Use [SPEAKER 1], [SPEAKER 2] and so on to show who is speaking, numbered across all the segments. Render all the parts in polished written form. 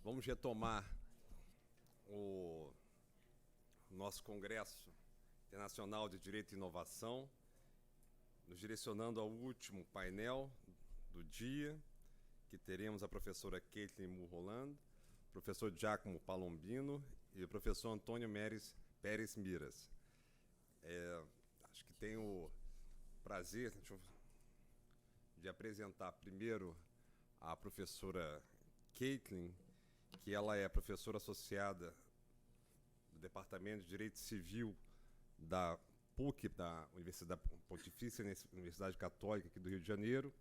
[SPEAKER 1] Vamos retomar o nosso Congresso Internacional de Direito e Inovação, nos direcionando ao último painel do dia, que teremos a professora Kathleen Mulholland, o professor Giacomo Palombino e o professor Antônio Pérez Miras. Acho que tenho o prazer de apresentar primeiro a professora Kathleen, que ela é professora associada do Departamento de Direito Civil da PUC, da Universidade Pontifícia Universidade Católica aqui do Rio de Janeiro,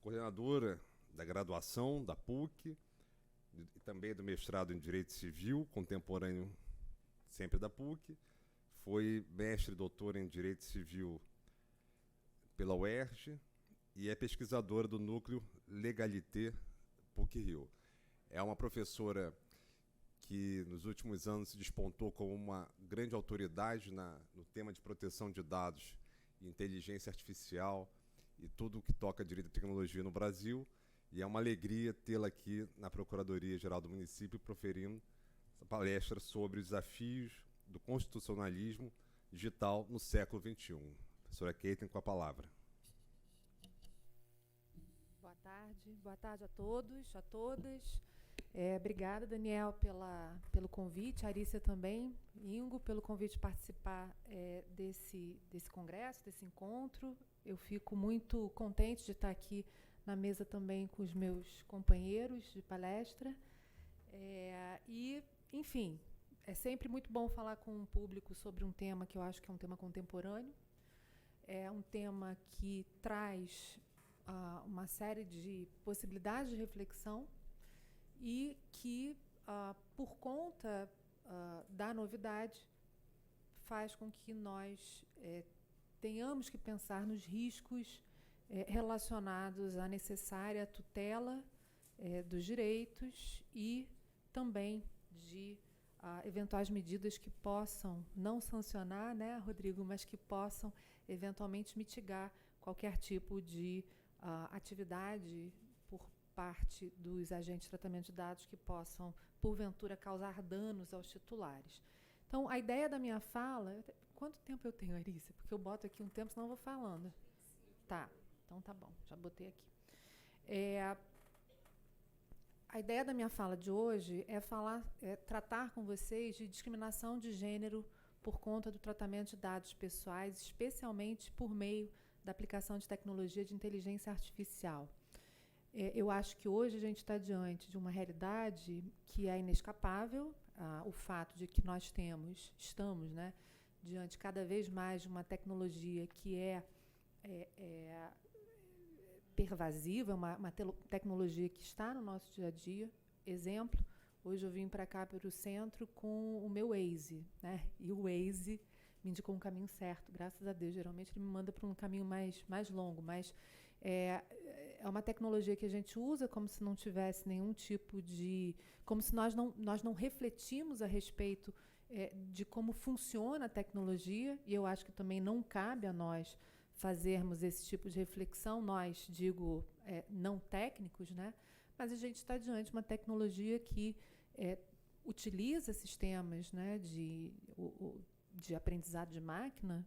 [SPEAKER 1] coordenadora da graduação da PUC e também do mestrado em Direito Civil Contemporâneo, sempre da PUC. Foi mestre e doutora em Direito Civil pela UERJ e é pesquisadora do Núcleo Legalité PUC-Rio. É uma professora que nos últimos anos se despontou como uma grande autoridade no tema de proteção de dados, inteligência artificial e tudo o que toca direito e tecnologia no Brasil. E é uma alegria tê-la aqui na Procuradoria-Geral do Município proferindo essa palestra sobre os desafios do constitucionalismo digital no século XXI. Professora Kathleen, com a palavra.
[SPEAKER 2] Boa tarde a todos, a todas. Obrigada, Daniel, pelo convite, a Arícia também, Ingo, pelo convite de participar desse congresso, desse encontro. Eu fico muito contente de estar aqui na mesa também com os meus companheiros de palestra. Enfim, é sempre muito bom falar com o público sobre um tema que eu acho que é um tema contemporâneo. É um tema que traz uma série de possibilidades de reflexão e que, por conta da novidade, faz com que nós tenhamos que pensar nos riscos relacionados à necessária tutela dos direitos e também de eventuais medidas que possam não sancionar, né, Rodrigo, mas que possam eventualmente mitigar qualquer tipo de atividade por parte dos agentes de tratamento de dados que possam, porventura, causar danos aos titulares. Então, a ideia da minha fala... Quanto tempo eu tenho, Arícia? Porque eu boto aqui um tempo, senão eu vou falando. Tá, então tá bom, já botei aqui. A ideia da minha fala de hoje é tratar com vocês de discriminação de gênero por conta do tratamento de dados pessoais, especialmente por meio da aplicação de tecnologia de inteligência artificial. Eu acho que hoje a gente está diante de uma realidade que é inescapável, o fato de que nós estamos, né, diante cada vez mais de uma tecnologia que é pervasiva, uma tecnologia que está no nosso dia a dia. Exemplo, hoje eu vim para cá, para o centro, com o meu Waze, né, e o Waze me indicou um caminho certo, graças a Deus. Geralmente ele me manda para um caminho mais longo, mas é uma tecnologia que a gente usa como se não tivesse nenhum tipo de... como se nós não refletimos a respeito de como funciona a tecnologia, e eu acho que também não cabe a nós fazermos esse tipo de reflexão, nós, digo, não técnicos, né? Mas a gente está diante de uma tecnologia que utiliza sistemas, né, de aprendizado de máquina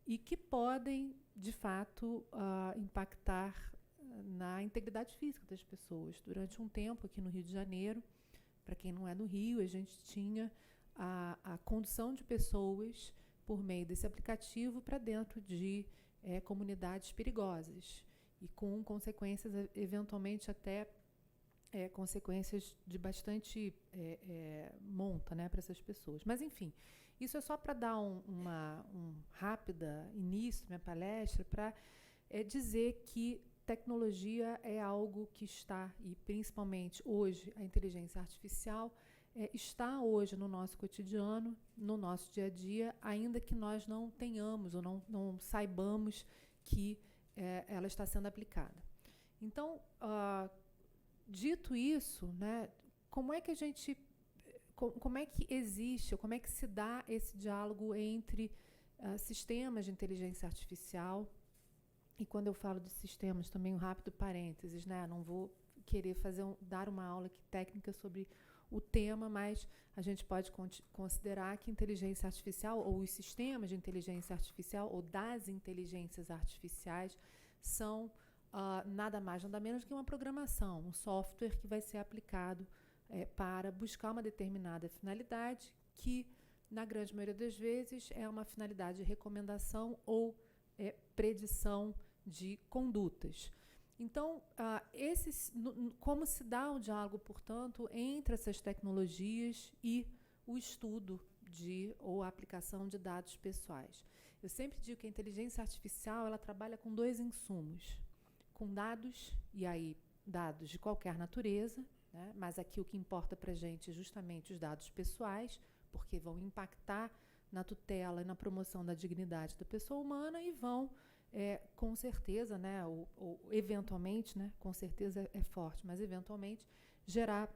[SPEAKER 2] e que podem, de fato, impactar na integridade física das pessoas. Durante um tempo, aqui no Rio de Janeiro, para quem não é do Rio, a gente tinha a condução de pessoas por meio desse aplicativo para dentro de comunidades perigosas e com consequências, eventualmente, até consequências de bastante monta, né, para essas pessoas. Mas, enfim, isso é só para dar um rápido início à minha palestra, para dizer que tecnologia é algo que está, e principalmente hoje a inteligência artificial, está hoje no nosso cotidiano, no nosso dia a dia, ainda que nós não tenhamos ou não saibamos que ela está sendo aplicada. Então, dito isso, né, como é que existe, como é que se dá esse diálogo entre sistemas de inteligência artificial? E quando eu falo de sistemas, também um rápido parênteses, né? Não vou querer dar uma aula aqui técnica sobre o tema, mas a gente pode considerar que inteligência artificial, ou os sistemas de inteligência artificial, ou das inteligências artificiais, são nada mais, nada menos que uma programação, um software que vai ser aplicado para buscar uma determinada finalidade, que, na grande maioria das vezes, é uma finalidade de recomendação ou predição de condutas. Então, como se dá o diálogo, portanto, entre essas tecnologias e o estudo ou a aplicação de dados pessoais? Eu sempre digo que a inteligência artificial ela trabalha com dois insumos, com dados, e aí dados de qualquer natureza, né? Mas aqui o que importa para a gente é justamente os dados pessoais, porque vão impactar na tutela e na promoção da dignidade da pessoa humana e vão, com certeza, né, ou eventualmente, né, com certeza é forte, mas eventualmente gerar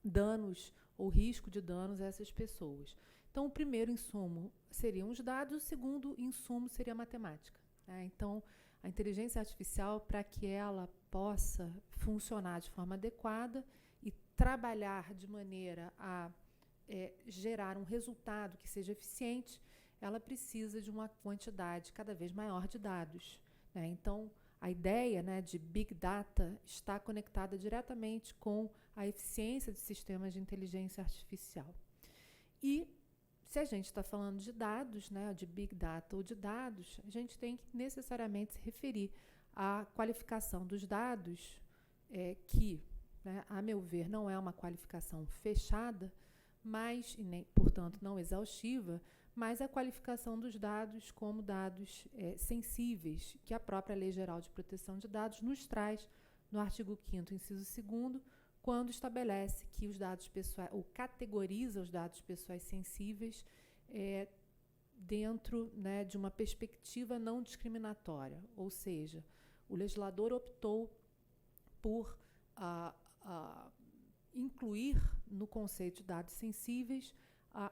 [SPEAKER 2] danos ou risco de danos a essas pessoas. Então, o primeiro insumo seriam os dados, o segundo insumo seria a matemática, né? Então, a inteligência artificial, para que ela possa funcionar de forma adequada e trabalhar de maneira a gerar um resultado que seja eficiente, ela precisa de uma quantidade cada vez maior de dados, né? Então, a ideia, né, de Big Data está conectada diretamente com a eficiência de sistemas de inteligência artificial. E, se a gente está falando de dados, né, de Big Data ou de dados, a gente tem que necessariamente se referir à qualificação dos dados, que, né, a meu ver, não é uma qualificação fechada, mas, e nem, portanto, não exaustiva, mas a qualificação dos dados como dados sensíveis, que a própria Lei Geral de Proteção de Dados nos traz no artigo 5º, inciso 2º, quando estabelece que os dados pessoais, ou categoriza os dados pessoais sensíveis dentro, né, de uma perspectiva não discriminatória, ou seja, o legislador optou por incluir no conceito de dados sensíveis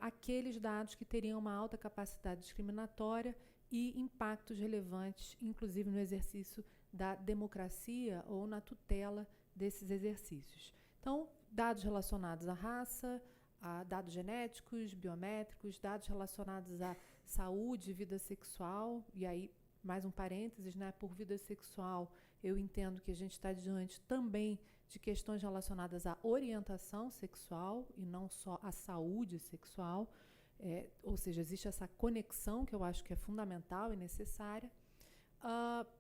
[SPEAKER 2] aqueles dados que teriam uma alta capacidade discriminatória e impactos relevantes, inclusive no exercício da democracia ou na tutela desses exercícios. Então, dados relacionados à raça, a dados genéticos, biométricos, dados relacionados à saúde e vida sexual, e aí, mais um parênteses, né, por vida sexual, eu entendo que a gente está diante também de questões relacionadas à orientação sexual e não só à saúde sexual, ou seja, existe essa conexão que eu acho que é fundamental e necessária,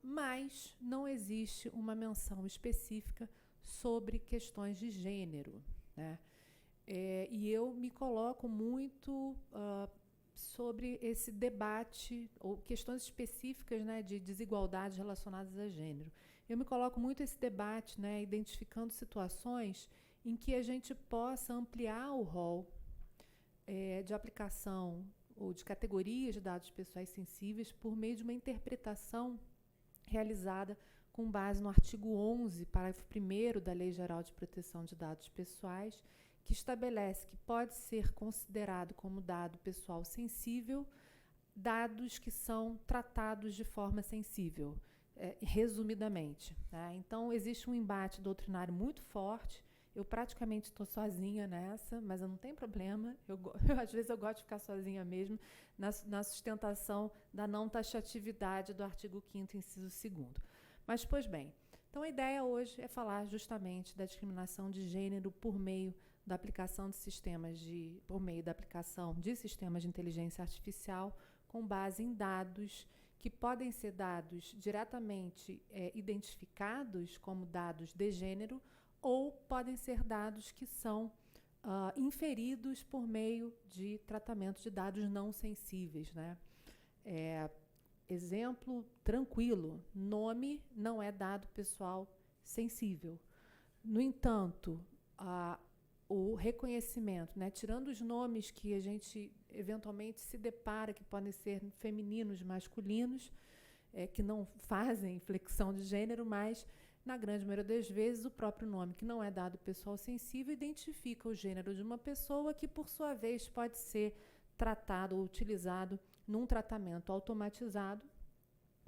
[SPEAKER 2] mas não existe uma menção específica sobre questões de gênero, né? E eu me coloco muito sobre esse debate, ou questões específicas, né, de desigualdades relacionadas a gênero. Eu me coloco muito esse debate, né, identificando situações em que a gente possa ampliar o rol de aplicação ou de categorias de dados pessoais sensíveis por meio de uma interpretação realizada com base no artigo 11, parágrafo 1º da Lei Geral de Proteção de Dados Pessoais, que estabelece que pode ser considerado como dado pessoal sensível dados que são tratados de forma sensível. Resumidamente, né? Então, existe um embate doutrinário muito forte. Eu praticamente estou sozinha nessa, mas eu não tenho problema. Às vezes eu gosto de ficar sozinha mesmo na sustentação da não taxatividade do artigo 5º, inciso 2º. Mas, pois bem, então a ideia hoje é falar justamente da discriminação de gênero por meio da aplicação de sistemas de inteligência artificial com base em dados que podem ser dados diretamente identificados como dados de gênero ou podem ser dados que são inferidos por meio de tratamento de dados não sensíveis, né? Exemplo tranquilo, nome não é dado pessoal sensível. No entanto, o reconhecimento, né, tirando os nomes que a gente eventualmente se depara, que podem ser femininos, masculinos, que não fazem flexão de gênero, mas, na grande maioria das vezes, o próprio nome, que não é dado pessoal sensível, identifica o gênero de uma pessoa que, por sua vez, pode ser tratado ou utilizado num tratamento automatizado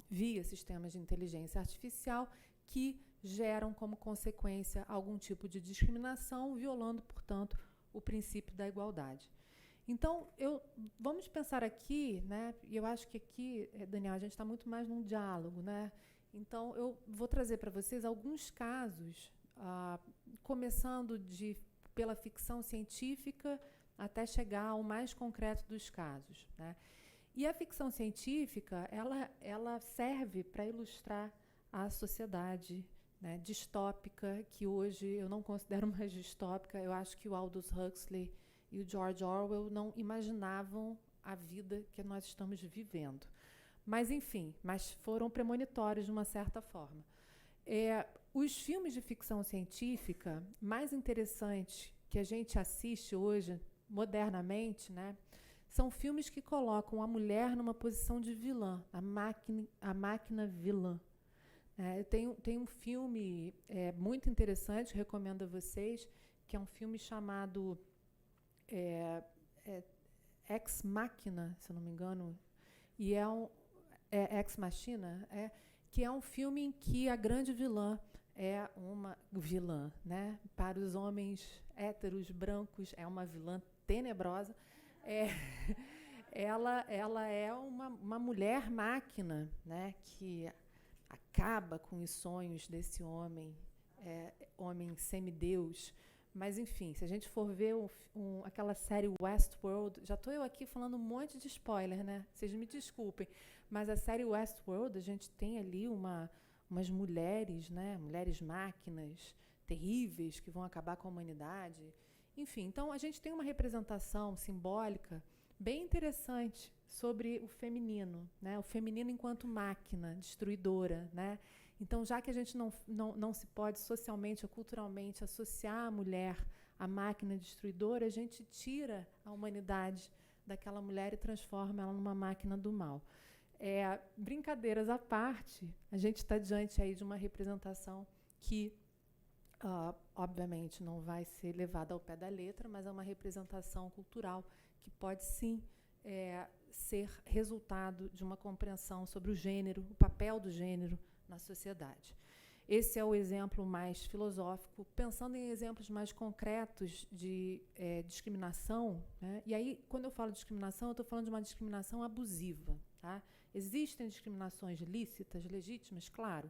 [SPEAKER 2] via sistemas de inteligência artificial que geram como consequência algum tipo de discriminação, violando, portanto, o princípio da igualdade. Então, vamos pensar aqui, né, e eu acho que aqui, Daniel, a gente está muito mais num diálogo, né? Então, eu vou trazer para vocês alguns casos, começando pela ficção científica até chegar ao mais concreto dos casos, né? E a ficção científica, ela serve para ilustrar a sociedade, né, distópica, que hoje eu não considero mais distópica. Eu acho que o Aldous Huxley e o George Orwell não imaginavam a vida que nós estamos vivendo. Mas, enfim, foram premonitórios de uma certa forma. Os filmes de ficção científica mais interessantes que a gente assiste hoje, modernamente, né, são filmes que colocam a mulher numa posição de vilã, a máquina vilã. Tem um filme muito interessante, recomendo a vocês, que é um filme chamado Ex Machina, se eu não me engano, e Ex Machina, que é um filme em que a grande vilã é uma vilã, né? Para os homens héteros, brancos, é uma vilã tenebrosa. Ela é uma mulher máquina, né? Que acaba com os sonhos desse homem semideus. Mas, enfim, se a gente for ver aquela série Westworld, já estou eu aqui falando um monte de spoiler, né? Vocês me desculpem, mas a série Westworld, a gente tem ali umas mulheres, né? Mulheres máquinas terríveis que vão acabar com a humanidade. Enfim, então a gente tem uma representação simbólica bem interessante sobre o feminino, né? O feminino enquanto máquina destruidora, né? Então, já que a gente não se pode socialmente ou culturalmente associar a mulher à máquina destruidora, a gente tira a humanidade daquela mulher e transforma ela numa máquina do mal. Brincadeiras à parte, a gente está diante aí de uma representação que, obviamente, não vai ser levada ao pé da letra, mas é uma representação cultural que pode, sim, ser resultado de uma compreensão sobre o gênero, o papel do gênero na sociedade. Esse é o exemplo mais filosófico. Pensando em exemplos mais concretos de discriminação, né? E aí, quando eu falo de discriminação, eu estou falando de uma discriminação abusiva. Tá? Existem discriminações lícitas, legítimas, claro.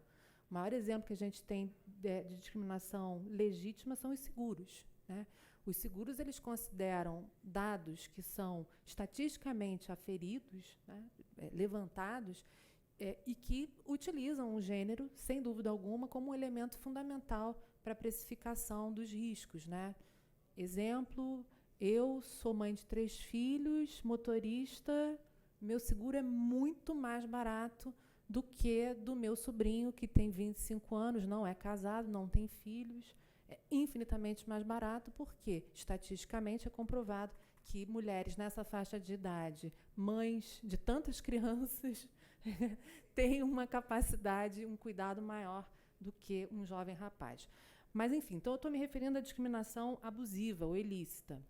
[SPEAKER 2] O maior exemplo que a gente tem de discriminação legítima são os seguros, né? Os seguros, eles consideram dados que são estatisticamente aferidos, né, levantados, e que utilizam o gênero, sem dúvida alguma, como um elemento fundamental para a precificação dos riscos, né? Exemplo, eu sou mãe de 3 filhos, motorista, meu seguro é muito mais barato do que do meu sobrinho, que tem 25 anos, não é casado, não tem filhos. É infinitamente mais barato, porque, estatisticamente, é comprovado que mulheres nessa faixa de idade, mães de tantas crianças, têm uma capacidade, um cuidado maior do que um jovem rapaz. Mas, enfim, então eu estou me referindo à discriminação abusiva ou ilícita.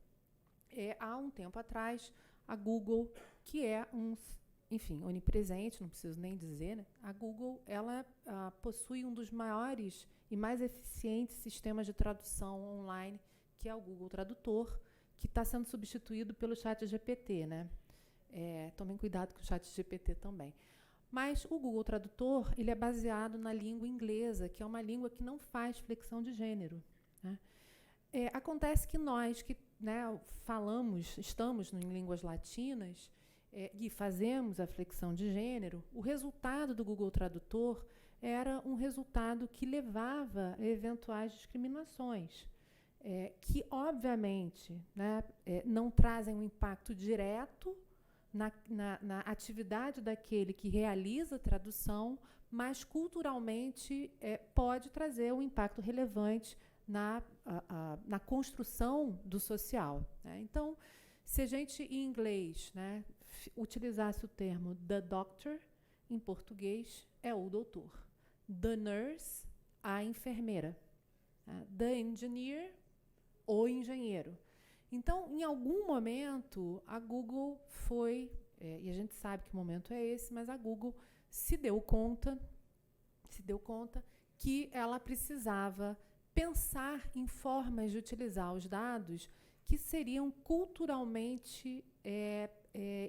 [SPEAKER 2] Há um tempo atrás, a Google, que é onipresente, não preciso nem dizer, né? A Google, ela possui um dos maiores e mais eficientes sistemas de tradução online, que é o Google Tradutor, que está sendo substituído pelo ChatGPT, né? Tomem cuidado com o ChatGPT também. Mas o Google Tradutor, ele é baseado na língua inglesa, que é uma língua que não faz flexão de gênero, né? Acontece que nós, que, né, estamos em línguas latinas, e fazemos a flexão de gênero, o resultado do Google Tradutor era um resultado que levava a eventuais discriminações, que, obviamente, né, não trazem um impacto direto na atividade daquele que realiza a tradução, mas culturalmente pode trazer um impacto relevante na construção do social, né? Então, se a gente, em inglês, né, utilizasse o termo the doctor, em português é o doutor. The nurse, a enfermeira. The engineer, o engenheiro. Então, em algum momento, a Google foi, e a gente sabe que momento é esse, mas a Google se deu conta que ela precisava pensar em formas de utilizar os dados que seriam culturalmente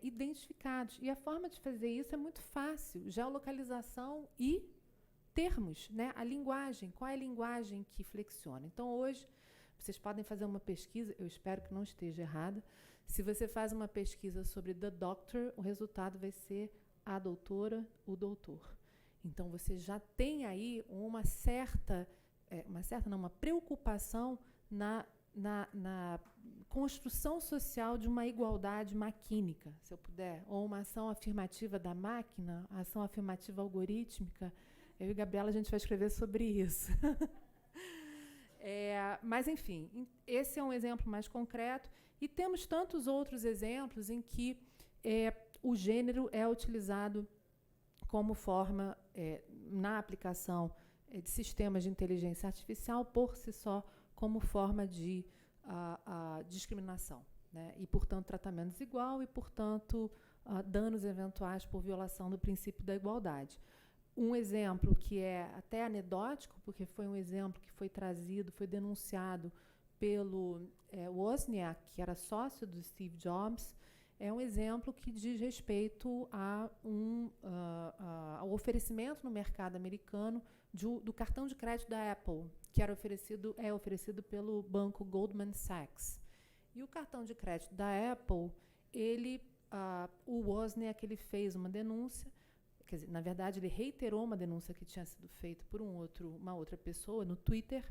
[SPEAKER 2] identificados. E a forma de fazer isso é muito fácil: geolocalização e termos, né? A linguagem. Qual é a linguagem que flexiona? Então, hoje, vocês podem fazer uma pesquisa, eu espero que não esteja errada. Se você faz uma pesquisa sobre The Doctor, o resultado vai ser a doutora, o doutor. Então, você já tem aí uma preocupação na construção social de uma igualdade maquínica, se eu puder, ou uma ação afirmativa da máquina, ação afirmativa algorítmica. Eu e Gabriela, a gente vai escrever sobre isso. Mas, enfim, esse é um exemplo mais concreto. E temos tantos outros exemplos em que o gênero é utilizado como forma, na aplicação de sistemas de inteligência artificial, por si só, como forma de discriminação, né? E, portanto, tratamento desigual e, portanto, danos eventuais por violação do princípio da igualdade. Um exemplo que é até anedótico, porque foi um exemplo que foi trazido, foi denunciado pelo Wozniak, que era sócio do Steve Jobs, é um exemplo que diz respeito ao oferecimento no mercado americano do cartão de crédito da Apple, que é oferecido pelo banco Goldman Sachs. E o cartão de crédito da Apple, o Wozniak, ele fez uma denúncia. Quer dizer, na verdade, ele reiterou uma denúncia que tinha sido feita por uma outra pessoa no Twitter,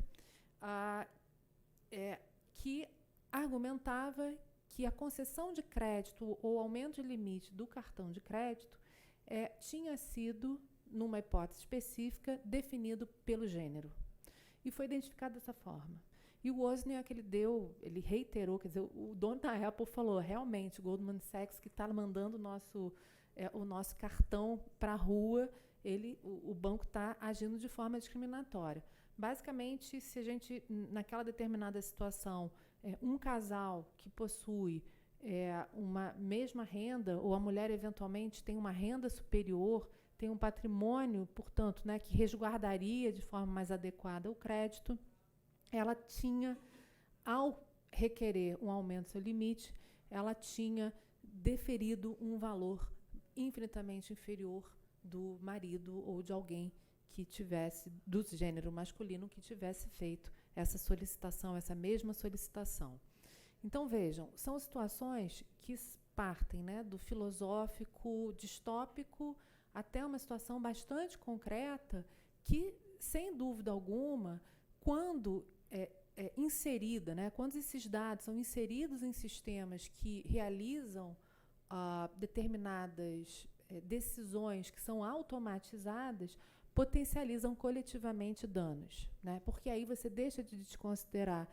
[SPEAKER 2] que argumentava que a concessão de crédito ou aumento de limite do cartão de crédito tinha sido, numa hipótese específica, definido pelo gênero. E foi identificado dessa forma. E o Wozniak, ele reiterou, quer dizer, o dono da Apple falou: realmente, o Goldman Sachs, que está mandando o nosso cartão para a rua, o banco está agindo de forma discriminatória. Basicamente, se a gente, naquela determinada situação, um casal que possui uma mesma renda, ou a mulher eventualmente tem uma renda superior, tem um patrimônio, portanto, né, que resguardaria de forma mais adequada o crédito, ela tinha, ao requerer um aumento do seu limite, ela tinha deferido um valor infinitamente inferior do marido ou de alguém que tivesse, do gênero masculino, que tivesse feito essa solicitação, essa mesma solicitação. Então, vejam, são situações que partem, né, do filosófico distópico até uma situação bastante concreta que, sem dúvida alguma, quando inserida, né, quando esses dados são inseridos em sistemas que realizam determinadas decisões que são automatizadas, potencializam coletivamente danos, né? Porque aí você deixa de desconsiderar,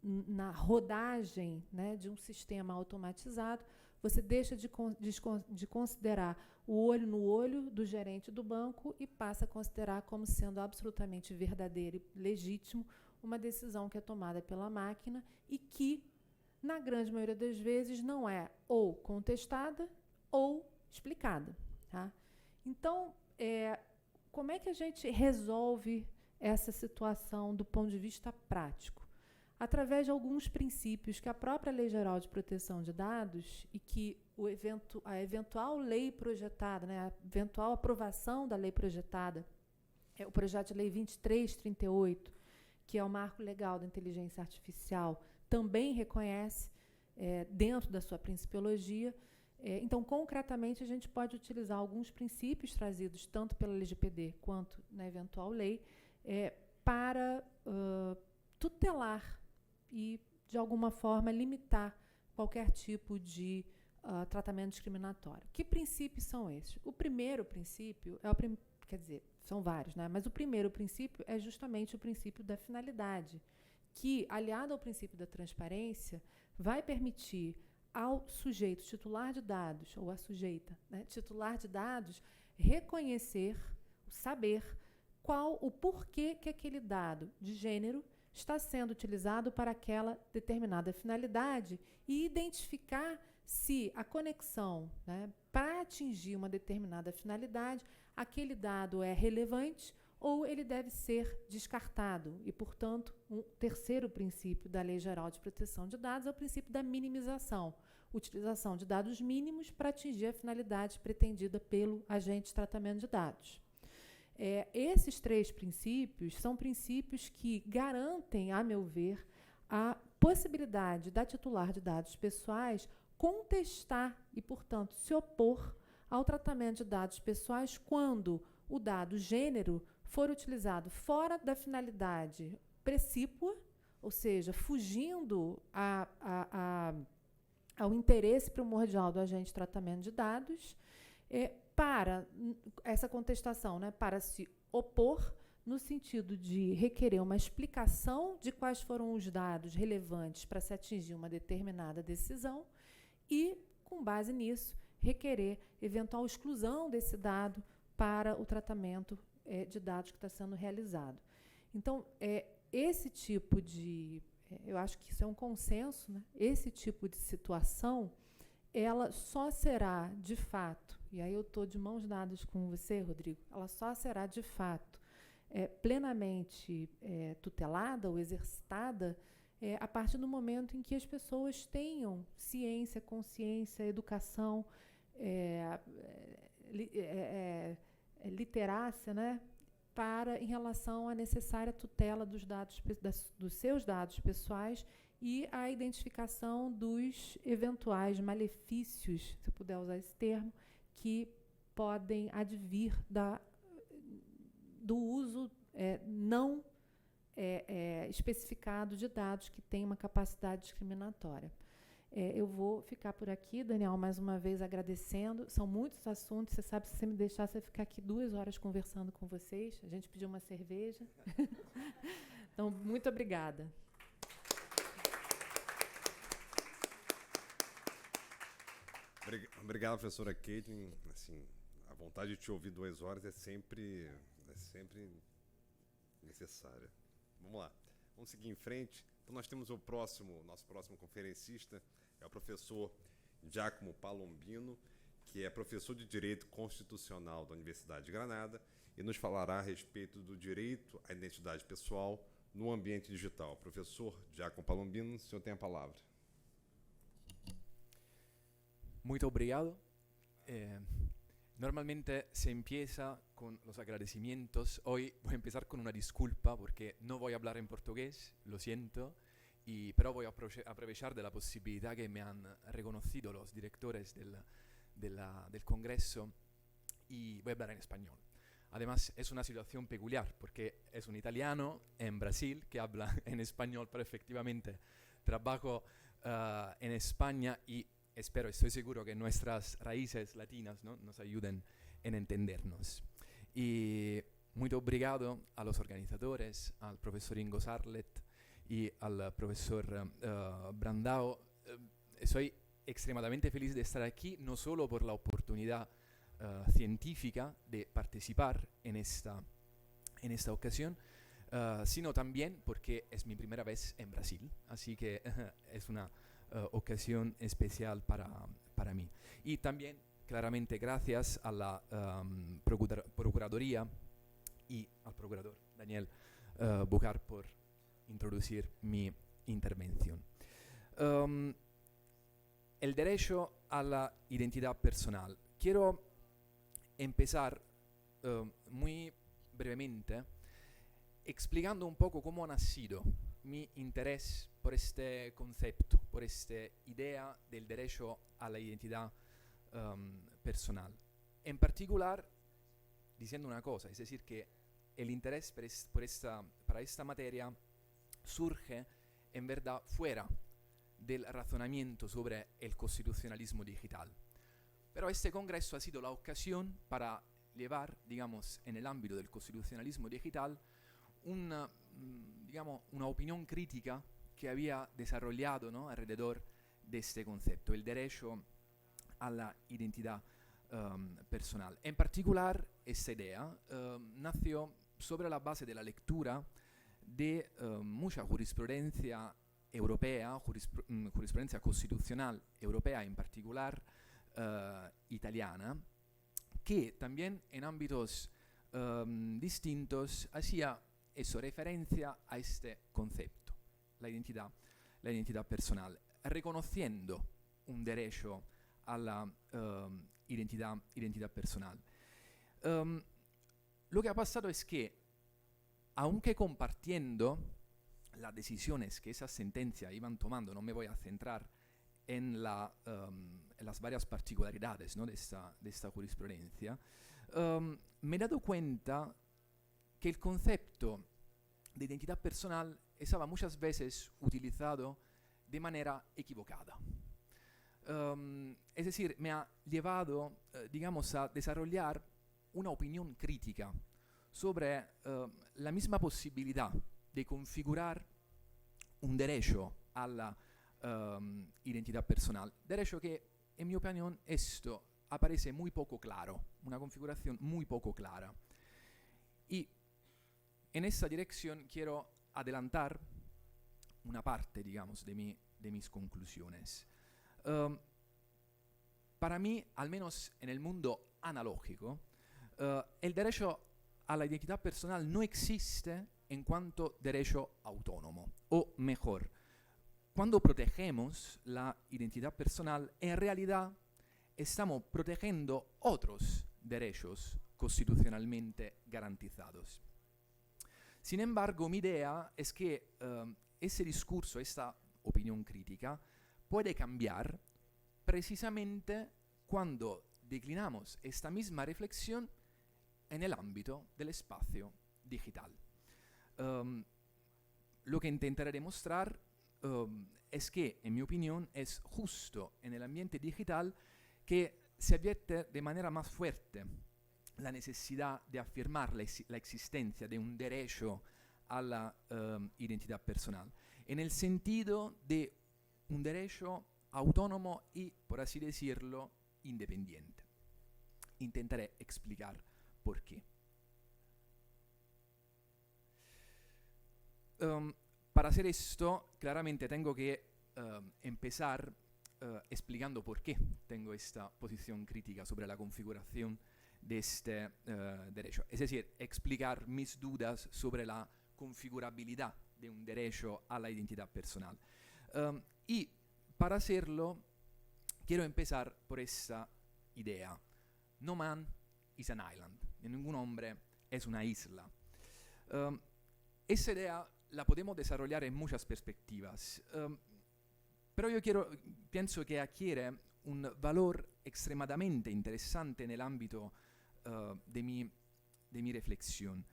[SPEAKER 2] na rodagem, né, de um sistema automatizado, você deixa de considerar o olho no olho do gerente do banco e passa a considerar como sendo absolutamente verdadeiro e legítimo uma decisão que é tomada pela máquina e que, na grande maioria das vezes, não é ou contestada ou explicada. Tá? Então, como é que a gente resolve essa situação do ponto de vista prático? Através de alguns princípios que a própria Lei Geral de Proteção de Dados e que a eventual lei projetada, né, a eventual aprovação da lei projetada, o projeto de lei 2338, que é o marco legal da inteligência artificial, também reconhece dentro da sua principiologia. Então, concretamente, a gente pode utilizar alguns princípios trazidos tanto pela LGPD quanto na eventual lei para tutelar e, de alguma forma, limitar qualquer tipo de tratamento discriminatório. Que princípios são esses? O primeiro princípio quer dizer, são vários, né? Mas o primeiro princípio é justamente o princípio da finalidade, que, aliado ao princípio da transparência, vai permitir ao sujeito titular de dados, ou à sujeita, né, titular de dados, reconhecer, saber o porquê que aquele dado de gênero está sendo utilizado para aquela determinada finalidade e identificar se a conexão, né, para atingir uma determinada finalidade, aquele dado é relevante ou ele deve ser descartado. E, portanto, um terceiro princípio da Lei Geral de Proteção de Dados é o princípio da minimização, utilização de dados mínimos para atingir a finalidade pretendida pelo agente de tratamento de dados. Esses três princípios são princípios que garantem, a meu ver, a possibilidade da titular de dados pessoais contestar e, portanto, se opor ao tratamento de dados pessoais quando o dado gênero for utilizado fora da finalidade precípua, ou seja, fugindo ao interesse primordial do agente de tratamento de dados, para essa contestação, né, para se opor no sentido de requerer uma explicação de quais foram os dados relevantes para se atingir uma determinada decisão e, com base nisso, requerer eventual exclusão desse dado para o tratamento de dados que está sendo realizado. Então, esse tipo de... eu acho que isso é um consenso, né? Esse tipo de situação, ela só será, de fato, e aí eu estou de mãos dadas com você, Rodrigo, ela só será, de fato, plenamente tutelada ou exercitada a partir do momento em que as pessoas tenham ciência, consciência, educação, literácia, né, em relação à necessária tutela dos dados, dos seus dados pessoais e a identificação dos eventuais malefícios, se puder usar esse termo, que podem advir do uso não especificado de dados que têm uma capacidade discriminatória. Eu vou ficar por aqui, Daniel, mais uma vez agradecendo. São muitos assuntos, você sabe, se você me deixasse eu ficar aqui 2 horas conversando com vocês. A gente pediu uma cerveja. Então, muito obrigada.
[SPEAKER 1] Obrigado, professora Caitlin. Assim, a vontade de te ouvir 2 horas é sempre necessária. Vamos lá, vamos seguir em frente. Então, nós temos nosso próximo conferencista, é o professor Giacomo Palombino, que é professor de Direito Constitucional da Universidade de Granada e nos falará a respeito do direito à identidade pessoal no ambiente digital. Professor Giacomo Palombino, o senhor tem a palavra.
[SPEAKER 3] Muito obrigado. Normalmente se empieza con los agradecimientos. Hoy voy a empezar con una disculpa porque no voy a hablar en portugués, lo siento, pero voy a aprovechar de la posibilidad que me han reconocido los directores del Congreso y voy a hablar en español. Además, es una situación peculiar porque es un italiano en Brasil que habla en español, pero efectivamente trabajo en España y estoy seguro que nuestras raíces latinas, ¿no?, nos ayuden en entendernos. Y muy obrigado a los organizadores, al profesor Ingo Sarlet y al profesor Brandao. Soy extremadamente feliz de estar aquí, no solo por la oportunidad científica de participar en esta ocasión, sino también porque es mi primera vez en Brasil, así que es una ocasión especial para mí. Y también, claramente, gracias a la Procuraduría y al procurador Daniel Bucar por introducir mi intervención. El derecho a la identidad personal. Quiero empezar muy brevemente explicando un poco cómo ha nacido mi interés por este concepto, por esta idea del derecho a la identidad personal. En particular, diciendo una cosa, es decir, que el interés para esta materia surge en verdad fuera del razonamiento sobre el constitucionalismo digital. Pero este congreso ha sido la ocasión para llevar, digamos, en el ámbito del constitucionalismo digital una opinión crítica que había desarrollado, ¿no?, alrededor de este concepto, el derecho a la identidad personal. En particular, esta idea nació sobre la base de la lectura de mucha jurisprudencia europea, jurisprudencia constitucional europea, en particular italiana, que también en ámbitos distintos hacía eso, referencia a este concepto, la identidad personal, reconociendo un derecho a la identidad personal. Lo que ha pasado es que, aunque compartiendo las decisiones que esas sentencias iban tomando, no me voy a centrar en las varias particularidades, ¿no?, de esta jurisprudencia, me he dado cuenta que el concepto de identidad personal estaba muchas veces utilizado de manera equivocada. Es decir, me ha llevado, digamos, a desarrollar una opinión crítica sobre la misma posibilidad de configurar un derecho a la identidad personal. Derecho que, en mi opinión, esto aparece muy poco claro, una configuración muy poco clara. Y en esta dirección quiero adelantar una parte, digamos, de mis conclusiones. Para mí, al menos en el mundo analógico, el derecho a la identidad personal no existe en cuanto derecho autónomo. O mejor, cuando protegemos la identidad personal, en realidad estamos protegiendo otros derechos constitucionalmente garantizados. Sin embargo, mi idea es que ese discurso, esta opinión crítica, puede cambiar precisamente cuando declinamos esta misma reflexión en el ámbito del espacio digital. Lo que intentaré demostrar es que, en mi opinión, es justo en el ambiente digital que se advierte de manera más fuerte la necesidad de afirmar la existencia de un derecho a la identidad personal, en el sentido de un derecho autónomo y, por así decirlo, independiente. Intentaré explicar por qué. Para hacer esto, claramente tengo que empezar explicando por qué tengo esta posición crítica sobre la configuración de este derecho. Es decir, explicar mis dudas sobre la configurabilidad de un derecho a la identidad personal. Y para hacerlo, quiero empezar por esta idea. No man is an island. Ningún hombre es una isla. Esa idea la podemos desarrollar en muchas perspectivas. Pero yo pienso que adquiere un valor extremadamente interesante en el ámbito de mi reflexión.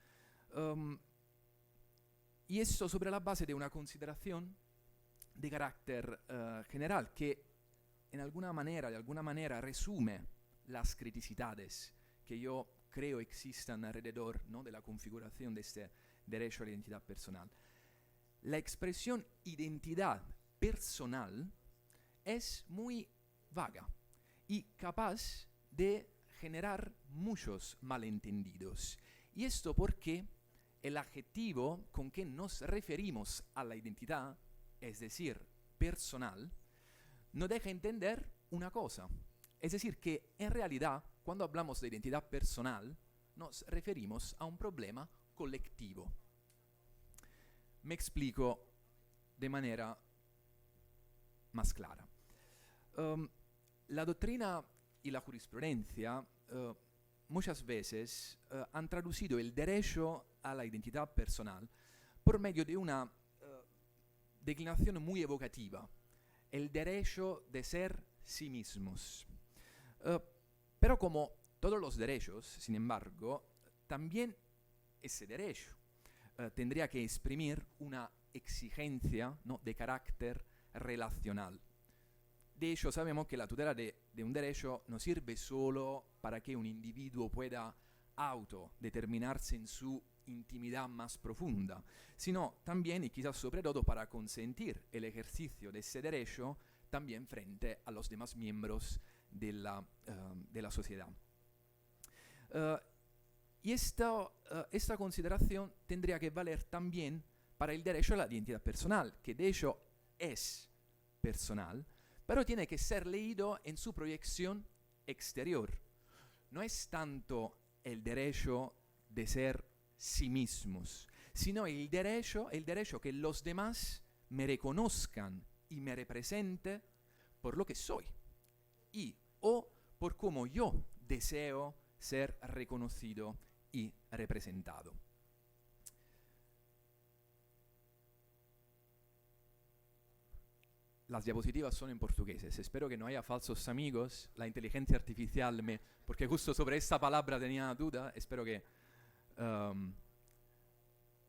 [SPEAKER 3] Y esto sobre la base de una consideración de carácter general que de alguna manera resume las criticidades que yo creo existan alrededor, ¿no?, de la configuración de este derecho a la identidad personal. La expresión identidad personal es muy vaga y capaz de generar muchos malentendidos. Y esto porque el adjetivo con que nos referimos a la identidad, es decir, personal, no deja entender una cosa. Es decir, que en realidad, cuando hablamos de identidad personal, nos referimos a un problema colectivo. Me explico de manera más clara. La doctrina y la jurisprudencia muchas veces han traducido el derecho a la identidad personal por medio de una declinación muy evocativa, el derecho de ser sí mismos. Pero como todos los derechos, sin embargo, también ese derecho tendría que exprimir una exigencia, ¿no?, de carácter relacional. De hecho, sabemos que la tutela de un derecho no sirve solo para que un individuo pueda autodeterminarse en su intimidad más profunda, sino también y quizás sobre todo para consentir el ejercicio de ese derecho también frente a los demás miembros de la sociedad. Y esta consideración tendría que valer también para el derecho a la identidad personal, que de hecho es personal, pero tiene que ser leído en su proyección exterior. No es tanto el derecho de ser sí mismos, sino el derecho que los demás me reconozcan y me representen por lo que soy y o por cómo yo deseo ser reconocido y representado. Las diapositivas son en portugués. Espero que no haya falsos amigos. La inteligencia artificial porque justo sobre esta palabra tenía duda. Espero que...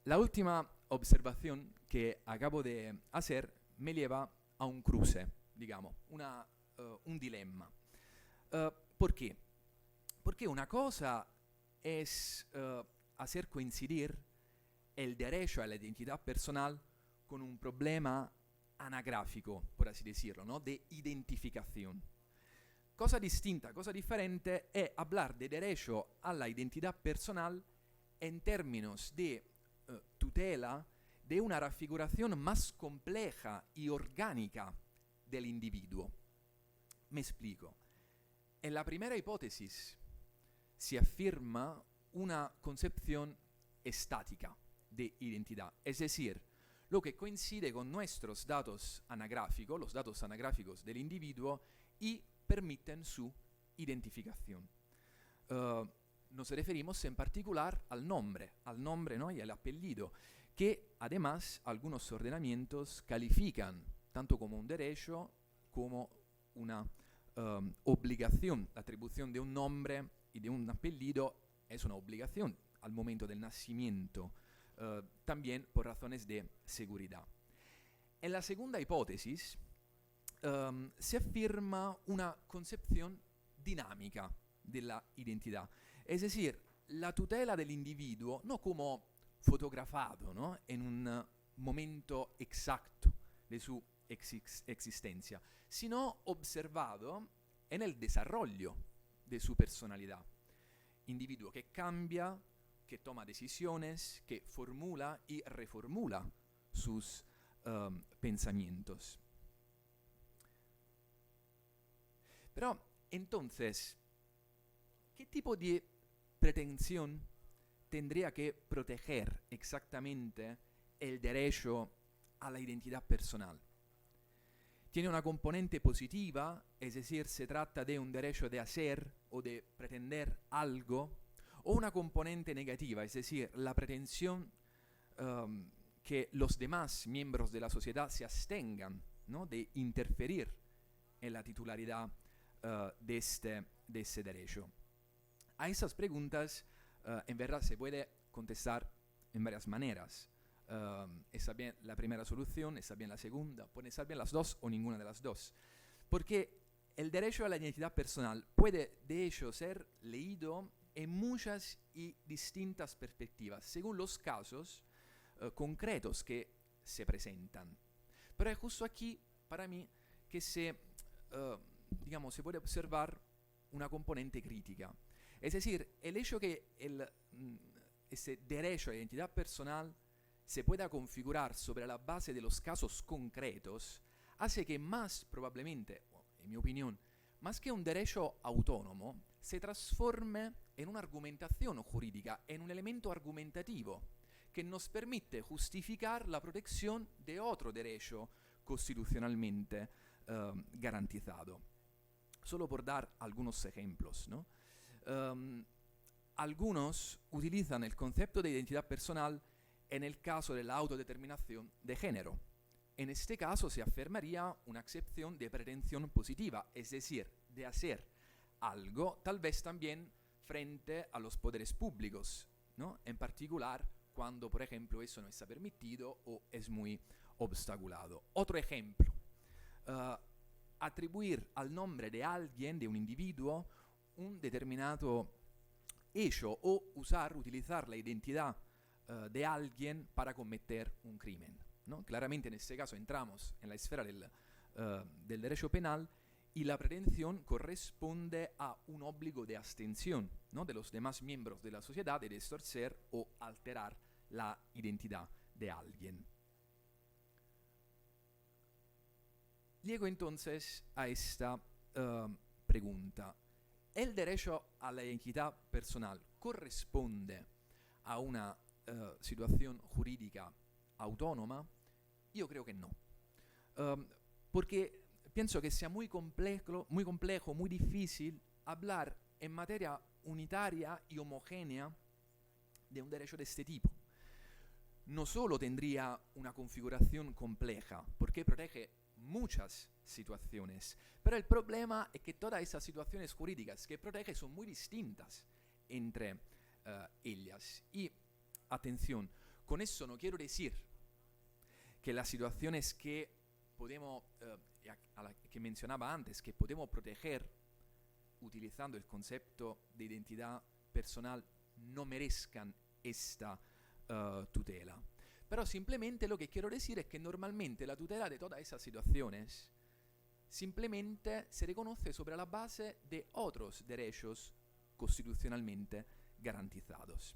[SPEAKER 3] la última observación que acabo de hacer me lleva a un cruce, digamos, un dilema. ¿Por qué? Porque una cosa es hacer coincidir el derecho a la identidad personal con un problema anagráfico, por así decirlo, ¿no? De identificación. Cosa distinta, cosa diferente es hablar de derecho a la identidad personal en términos de tutela de una configuración más compleja y orgánica del individuo. Me explico. En la primera hipótesis se afirma una concepción estática de identidad, es decir, lo que coincide con nuestros datos anagráficos, los datos anagráficos del individuo, y permiten su identificación. Nos referimos en particular al nombre, ¿no? Y al apellido, que además algunos ordenamientos califican tanto como un derecho como una obligación. La atribución de un nombre y de un apellido es una obligación al momento del nacimiento, también por razones de seguridad. En la segunda hipótesis se afirma una concepción dinámica de la identidad, es decir, la tutela del individuo no como fotografado, ¿no? En un momento exacto de su existencia, sino observado en el desarrollo de su personalidad. Individuo que cambia, que toma decisiones, que formula y reformula sus pensamientos. Pero entonces, ¿qué tipo de pretensión tendría que proteger exactamente el derecho a la identidad personal? Tiene una componente positiva, es decir, se trata de un derecho de hacer o de pretender algo, o una componente negativa, es decir, la pretensión que los demás miembros de la sociedad se abstengan, ¿no? De interferir en la titularidad de este derecho. A esas preguntas, en verdad, se puede contestar en varias maneras. Está bien la primera solución, está bien la segunda, pueden estar bien las dos o ninguna de las dos. Porque el derecho a la identidad personal puede, de hecho, ser leído en muchas y distintas perspectivas, según los casos concretos que se presentan. Pero es justo aquí, para mí, que se puede observar una componente crítica. Es decir, el hecho que ese derecho a la identidad personal se pueda configurar sobre la base de los casos concretos hace que más probablemente, en mi opinión, más que un derecho autónomo, se transforme en una argumentación jurídica, en un elemento argumentativo que nos permite justificar la protección de otro derecho constitucionalmente garantizado. Solo por dar algunos ejemplos, ¿no? Algunos utilizan el concepto de identidad personal en el caso de la autodeterminación de género. En este caso se afirmaría una excepción de pretensión positiva, es decir, de hacer algo, tal vez también frente a los poderes públicos, ¿no? En particular cuando, por ejemplo, eso no está permitido o es muy obstaculado. Otro ejemplo, atribuir al nombre de alguien, de un individuo, un determinado hecho o utilizar la identidad de alguien para cometer un crimen, ¿no? Claramente en este caso entramos en la esfera del derecho penal y la pretensión corresponde a un obligo de abstención, ¿no? De los demás miembros de la sociedad de distorcer o alterar la identidad de alguien. Llego entonces a esta pregunta. ¿El derecho a la identidad personal corresponde a una situación jurídica autónoma? Yo creo que no. Porque pienso que sea muy complejo, muy difícil hablar en materia unitaria y homogénea de un derecho de este tipo. No solo tendría una configuración compleja, porque protege muchas situaciones, pero el problema es que todas esas situaciones jurídicas que protege son muy distintas entre ellas. Y, atención, con eso no quiero decir que las situaciones que podemos, que mencionaba antes, que podemos proteger utilizando el concepto de identidad personal, no merezcan esta tutela. Pero simplemente lo que quiero decir es que normalmente la tutela de todas esas situaciones simplemente se reconoce sobre la base de otros derechos constitucionalmente garantizados.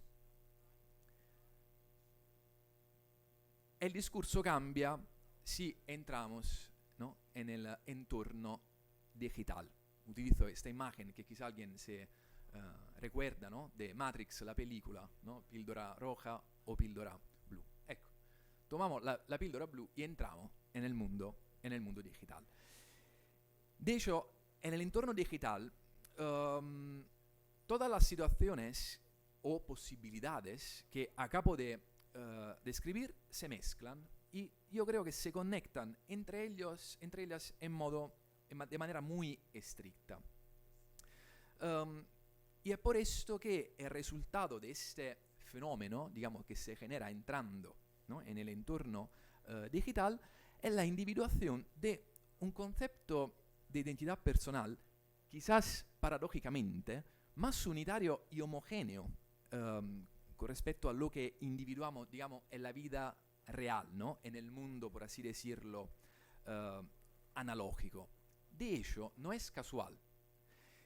[SPEAKER 3] El discurso cambia si entramos, ¿no?, en el entorno digital. Utilizo esta imagen que quizá alguien se recuerda, ¿no?, de Matrix, la película, ¿no?, píldora roja o píldora blu. Ecco, tomamos la píldora blu y entramos en el mundo digital. De hecho, en el entorno digital, todas las situaciones o posibilidades que acabo de describir se mezclan y yo creo que se conectan entre ellas de manera muy estricta. Y es por esto que el resultado de este fenómeno, digamos, que se genera entrando, ¿no?, en el entorno digital, es la individuación de un concepto de identidad personal, quizás paradójicamente, más unitario y homogéneo con respecto a lo que individuamos, digamos, en la vida real, ¿no?, en el mundo, por así decirlo, analógico. De hecho, no es casual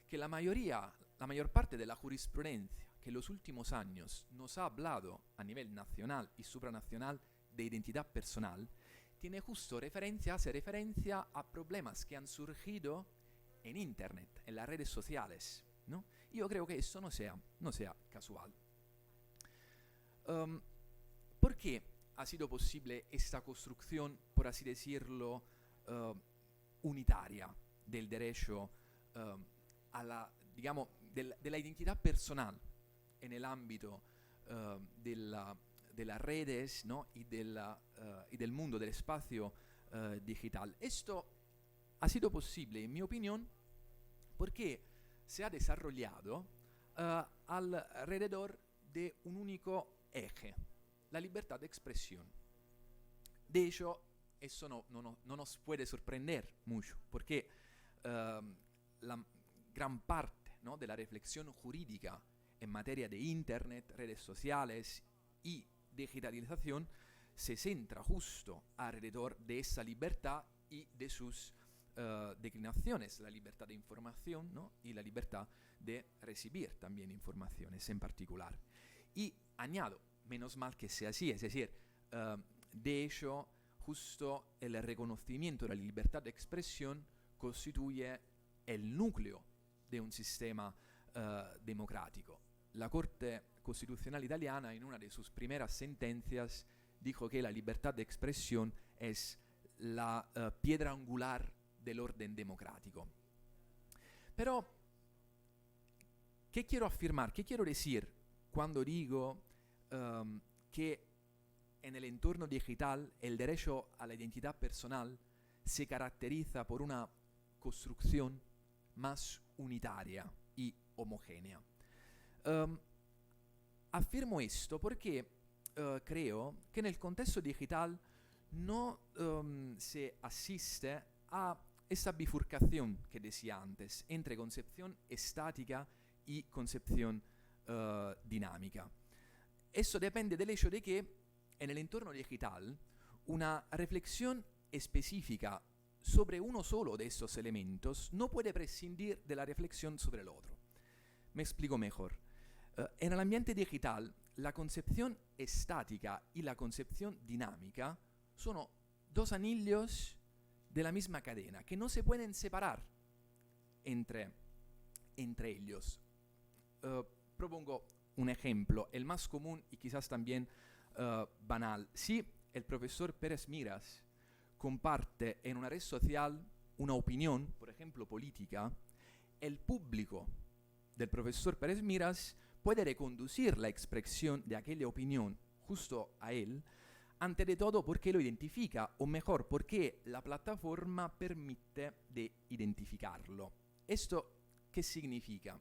[SPEAKER 3] que la mayor parte de la jurisprudencia que en los últimos años nos ha hablado a nivel nacional y supranacional de identidad personal, hace referencia a problemas que han surgido en Internet, en las redes sociales, ¿no? Y yo creo que eso no sea casual. ¿Por qué ha sido posible esta construcción, por así decirlo, unitaria del derecho a la, digamos, de la identidad personal en el ámbito de las redes, ¿no?, y del mundo, del espacio digital? Esto ha sido posible, en mi opinión, porque se ha desarrollado alrededor de un único eje: la libertad de expresión. De hecho, eso no nos puede sorprender mucho, porque la gran parte, ¿no?, de la reflexión jurídica en materia de Internet, redes sociales y digitalización se centra justo alrededor de esa libertad y de sus declinaciones: la libertad de información, ¿no?, y la libertad de recibir también informaciones en particular. Y añado, menos mal que sea así, es decir, de hecho, justo el reconocimiento de la libertad de expresión constituye el núcleo de un sistema democrático. La Corte Constitucional italiana, en una de sus primeras sentencias, dijo que la libertad de expresión es la piedra angular del orden democrático. Pero, ¿qué quiero afirmar? ¿Qué quiero decir cuando digo que en el entorno digital el derecho a la identidad personal se caracteriza por una construcción más unitaria y homogénea? Afirmo esto porque creo que en el contexto digital no se asiste a esa bifurcación que decía antes entre concepción estática y concepción dinámica. Eso depende del hecho de que en el entorno digital una reflexión específica sobre uno solo de estos elementos no puede prescindir de la reflexión sobre el otro. Me explico mejor. En el ambiente digital, la concepción estática y la concepción dinámica son dos anillos de la misma cadena que no se pueden separar entre ellos. Propongo un ejemplo, el más común y quizás también banal. Si el profesor Pérez Miras comparte en una red social una opinión, por ejemplo política, el público del profesor Pérez Miras puede reconducir la expresión de aquella opinión justo a él, ante de todo porque lo identifica, o mejor, porque la plataforma permite de identificarlo. ¿Esto qué significa?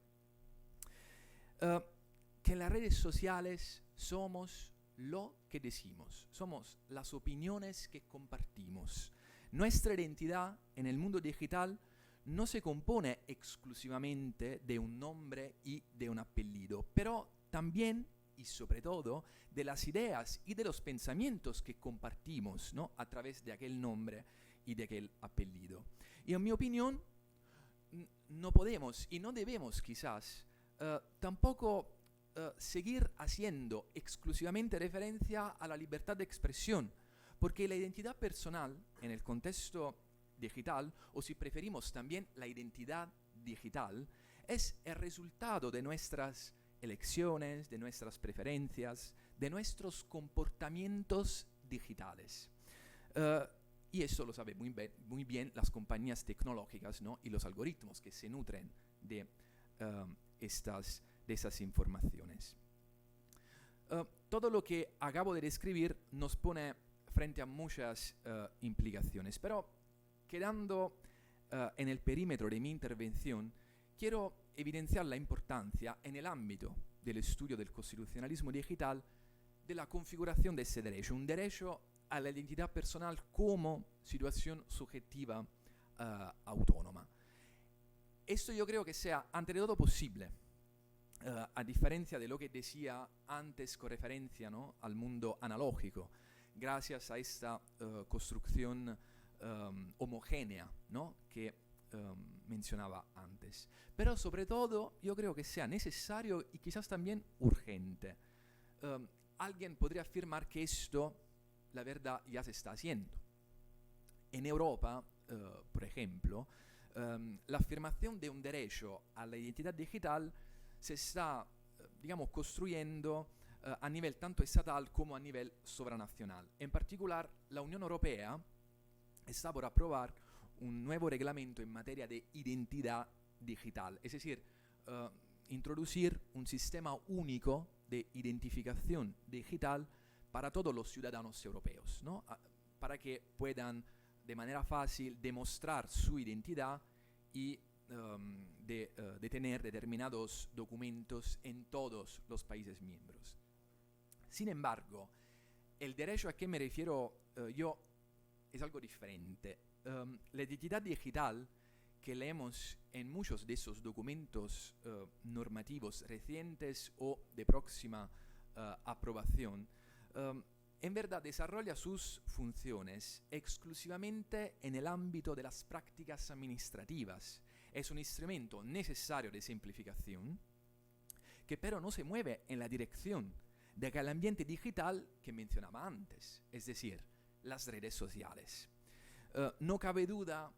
[SPEAKER 3] Que en las redes sociales somos lo que decimos, somos las opiniones que compartimos. Nuestra identidad en el mundo digital no se compone exclusivamente de un nombre y de un apellido, pero también y sobre todo de las ideas y de los pensamientos que compartimos, ¿no?, a través de aquel nombre y de aquel apellido. Y en mi opinión, no podemos y no debemos quizás tampoco seguir haciendo exclusivamente referencia a la libertad de expresión, porque la identidad personal en el contexto digital, o si preferimos también la identidad digital, es el resultado de nuestras elecciones, de nuestras preferencias, de nuestros comportamientos digitales. Y eso lo saben muy bien las compañías tecnológicas, ¿no?, y los algoritmos que se nutren de esas informaciones. Todo lo que acabo de describir nos pone frente a muchas implicaciones, pero quedando en el perímetro de mi intervención, quiero evidenciar la importancia en el ámbito del estudio del constitucionalismo digital de la configuración de ese derecho, un derecho a la identidad personal como situación subjetiva autónoma. Esto yo creo que sea ante todo posible, a diferencia de lo que decía antes con referencia, ¿no?, al mundo analógico, gracias a esta construcción homogénea, ¿no?, que mencionaba antes. Pero sobre todo yo creo que sea necesario y quizás también urgente. Alguien podría afirmar que esto, la verdad, ya se está haciendo. En Europa, por ejemplo, la afirmación de un derecho a la identidad digital se está, digamos, construyendo a nivel tanto estatal como a nivel sobranacional. En particular, la Unión Europea está por aprobar un nuevo reglamento en materia de identidad digital, es decir, introducir un sistema único de identificación digital para todos los ciudadanos europeos, ¿no?, para que puedan de manera fácil demostrar su identidad y de tener determinados documentos en todos los países miembros. Sin embargo, el derecho a que me refiero yo es algo diferente. La identidad digital que leemos en muchos de esos documentos normativos recientes o de próxima aprobación, en verdad desarrolla sus funciones exclusivamente en el ámbito de las prácticas administrativas. Es un instrumento necesario de simplificación que pero no se mueve en la dirección de aquel ambiente digital que mencionaba antes, es decir, las redes sociales. No cabe duda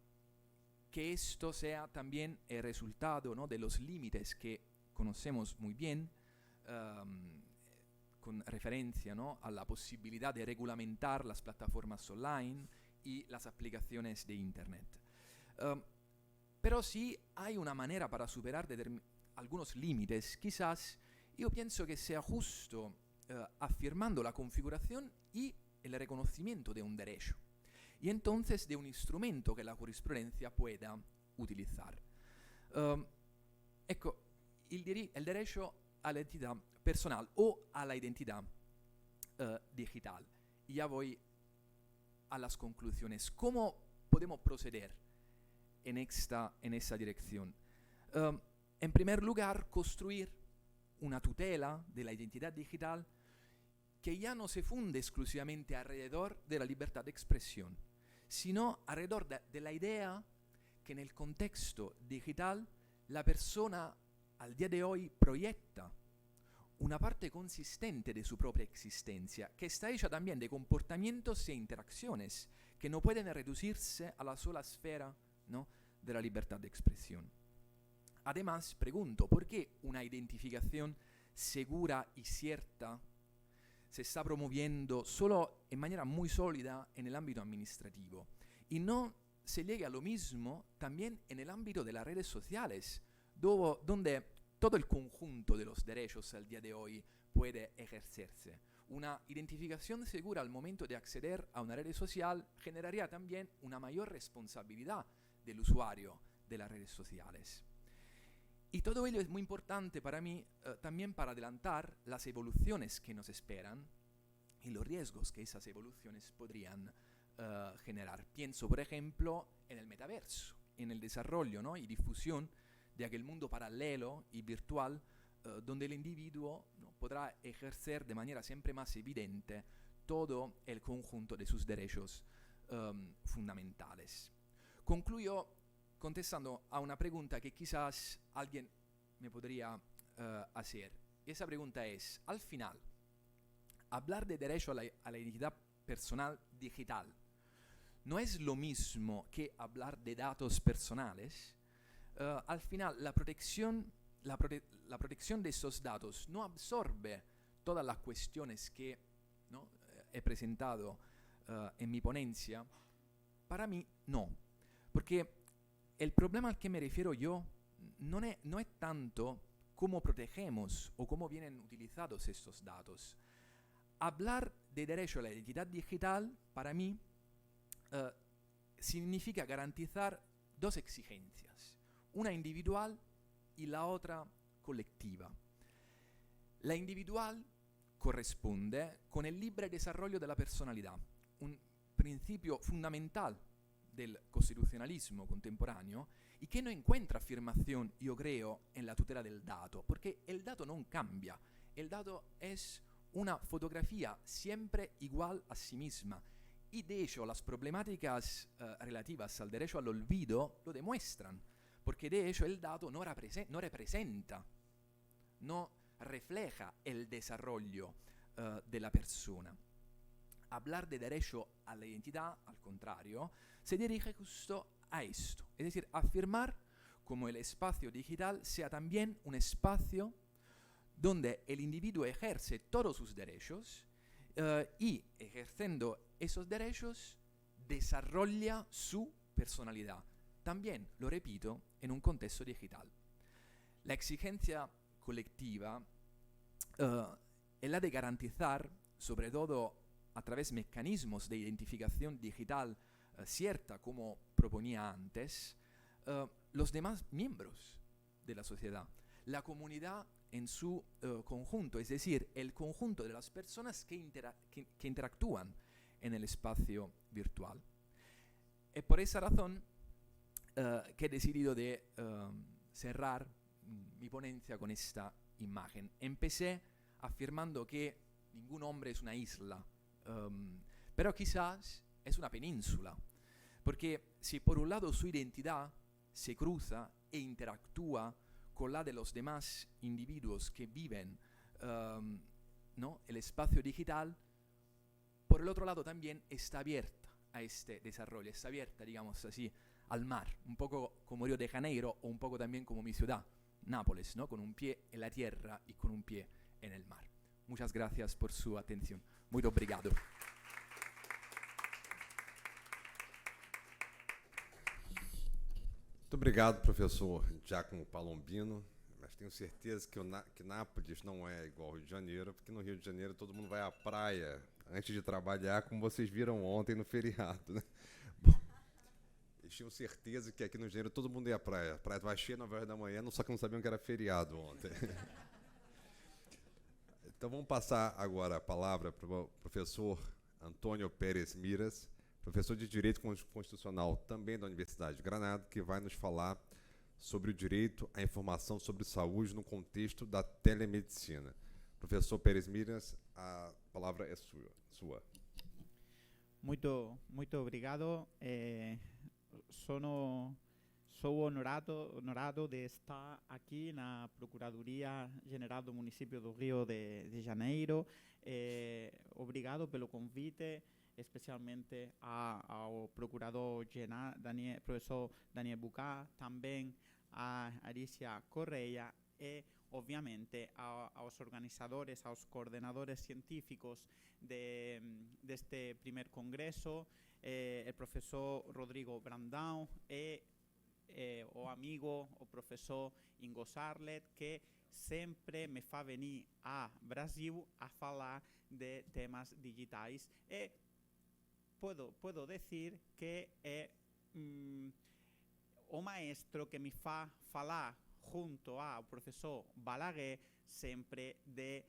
[SPEAKER 3] que esto sea también el resultado, ¿no?, de los límites que conocemos muy bien, con referencia, ¿no?, a la posibilidad de regulamentar las plataformas online y las aplicaciones de Internet. Pero si hay una manera para superar algunos límites, quizás yo pienso que sea justo afirmando la configuración y el reconocimiento de un derecho, y entonces de un instrumento que la jurisprudencia pueda utilizar. Ecco, el derecho a la identidad personal o a la identidad digital. Y ya voy a las conclusiones. ¿Cómo podemos proceder en esta dirección? En primer lugar, construir una tutela de la identidad digital que ya no se funde exclusivamente alrededor de la libertad de expresión, sino alrededor de la idea que en el contexto digital la persona al día de hoy proyecta una parte consistente de su propia existencia, que está hecha también de comportamientos e interacciones que no pueden reducirse a la sola esfera, ¿no?, de la libertad de expresión. Además, pregunto, ¿por qué una identificación segura y cierta se está promoviendo solo en manera muy sólida en el ámbito administrativo. Y no se llega a lo mismo también en el ámbito de las redes sociales, donde todo el conjunto de los derechos al día de hoy puede ejercerse. Una identificación segura al momento de acceder a una red social generaría también una mayor responsabilidad del usuario de las redes sociales. Y todo ello es muy importante para mí también para adelantar las evoluciones que nos esperan y los riesgos que esas evoluciones podrían generar. Pienso, por ejemplo, en el metaverso, en el desarrollo, ¿no?, y difusión de aquel mundo paralelo y virtual donde el individuo, ¿no?, podrá ejercer de manera siempre más evidente todo el conjunto de sus derechos fundamentales. Concluyo contestando a una pregunta que quizás alguien me podría hacer. Y esa pregunta es, al final, hablar de derecho a la identidad personal digital no es lo mismo que hablar de datos personales. Al final, la protección de esos datos no absorbe todas las cuestiones que, ¿no?, he presentado en mi ponencia. Para mí, no. Porque el problema al que me refiero yo no es tanto cómo protegemos o cómo vienen utilizados estos datos. Hablar de derecho a la identidad digital, para mí, significa garantizar dos exigencias, una individual y la otra colectiva. La individual corresponde con el libre desarrollo de la personalidad, un principio fundamental del constitucionalismo contemporáneo y que no encuentra afirmación, yo creo, en la tutela del dato, porque el dato no cambia, el dato es una fotografía siempre igual a sí misma. Y de hecho las problemáticas relativas al derecho al olvido lo demuestran, porque de hecho el dato no representa, no refleja el desarrollo de la persona. Hablar de derecho a la identidad, al contrario, se dirige justo a esto, es decir, afirmar como el espacio digital sea también un espacio donde el individuo ejerce todos sus derechos y ejerciendo esos derechos desarrolla su personalidad. También, lo repito, en un contexto digital. La exigencia colectiva es la de garantizar, sobre todo a través de mecanismos de identificación digital cierta, como proponía antes, los demás miembros de la sociedad, la comunidad en su conjunto, es decir, el conjunto de las personas que interactúan en el espacio virtual. Es por esa razón que he decidido de cerrar mi ponencia con esta imagen. Empecé afirmando que ningún hombre es una isla, pero quizás es una península, porque si por un lado su identidad se cruza e interactúa con la de los demás individuos que viven ¿no?, el espacio digital, por el otro lado también está abierta a este desarrollo, está abierta, digamos así, al mar, un poco como Río de Janeiro o un poco también como mi ciudad, Nápoles, ¿no?, con un pie en la tierra y con un pie en el mar. Muchas gracias por su atención. Muy obrigado.
[SPEAKER 1] Muito obrigado, professor Giacomo Palombino, mas tenho certeza que Nápoles não é igual ao Rio de Janeiro, porque no Rio de Janeiro todo mundo vai à praia antes de trabalhar, como vocês viram ontem no feriado, né? Bom, eles tinham certeza que aqui no Rio de Janeiro todo mundo ia à praia. A praia estava cheia 9 horas da manhã, só que não sabiam que era feriado ontem. Então vamos passar agora a palavra para o professor Antônio Pérez Miras, professor de Direito Constitucional também da Universidade de Granada, que vai nos falar sobre o direito à informação sobre saúde no contexto da telemedicina. Professor Pérez Miras, a palavra é sua.
[SPEAKER 4] Muito obrigado. Sou honorado de estar aqui na Procuradoria General do Município do Rio de Janeiro. Obrigado pelo convite, especialmente ao procurador-geral, professor Daniel Bucá, também a Alicia Correia e obviamente, aos organizadores, aos coordenadores científicos deste primer congreso, o profesor Rodrigo Brandão e o amigo, o professor Ingo Sarlet, que sempre me fa venir a Brasil a falar de temas digitais. E puedo decir que é o maestro que me fa falar junto ao professor Balaguer sempre de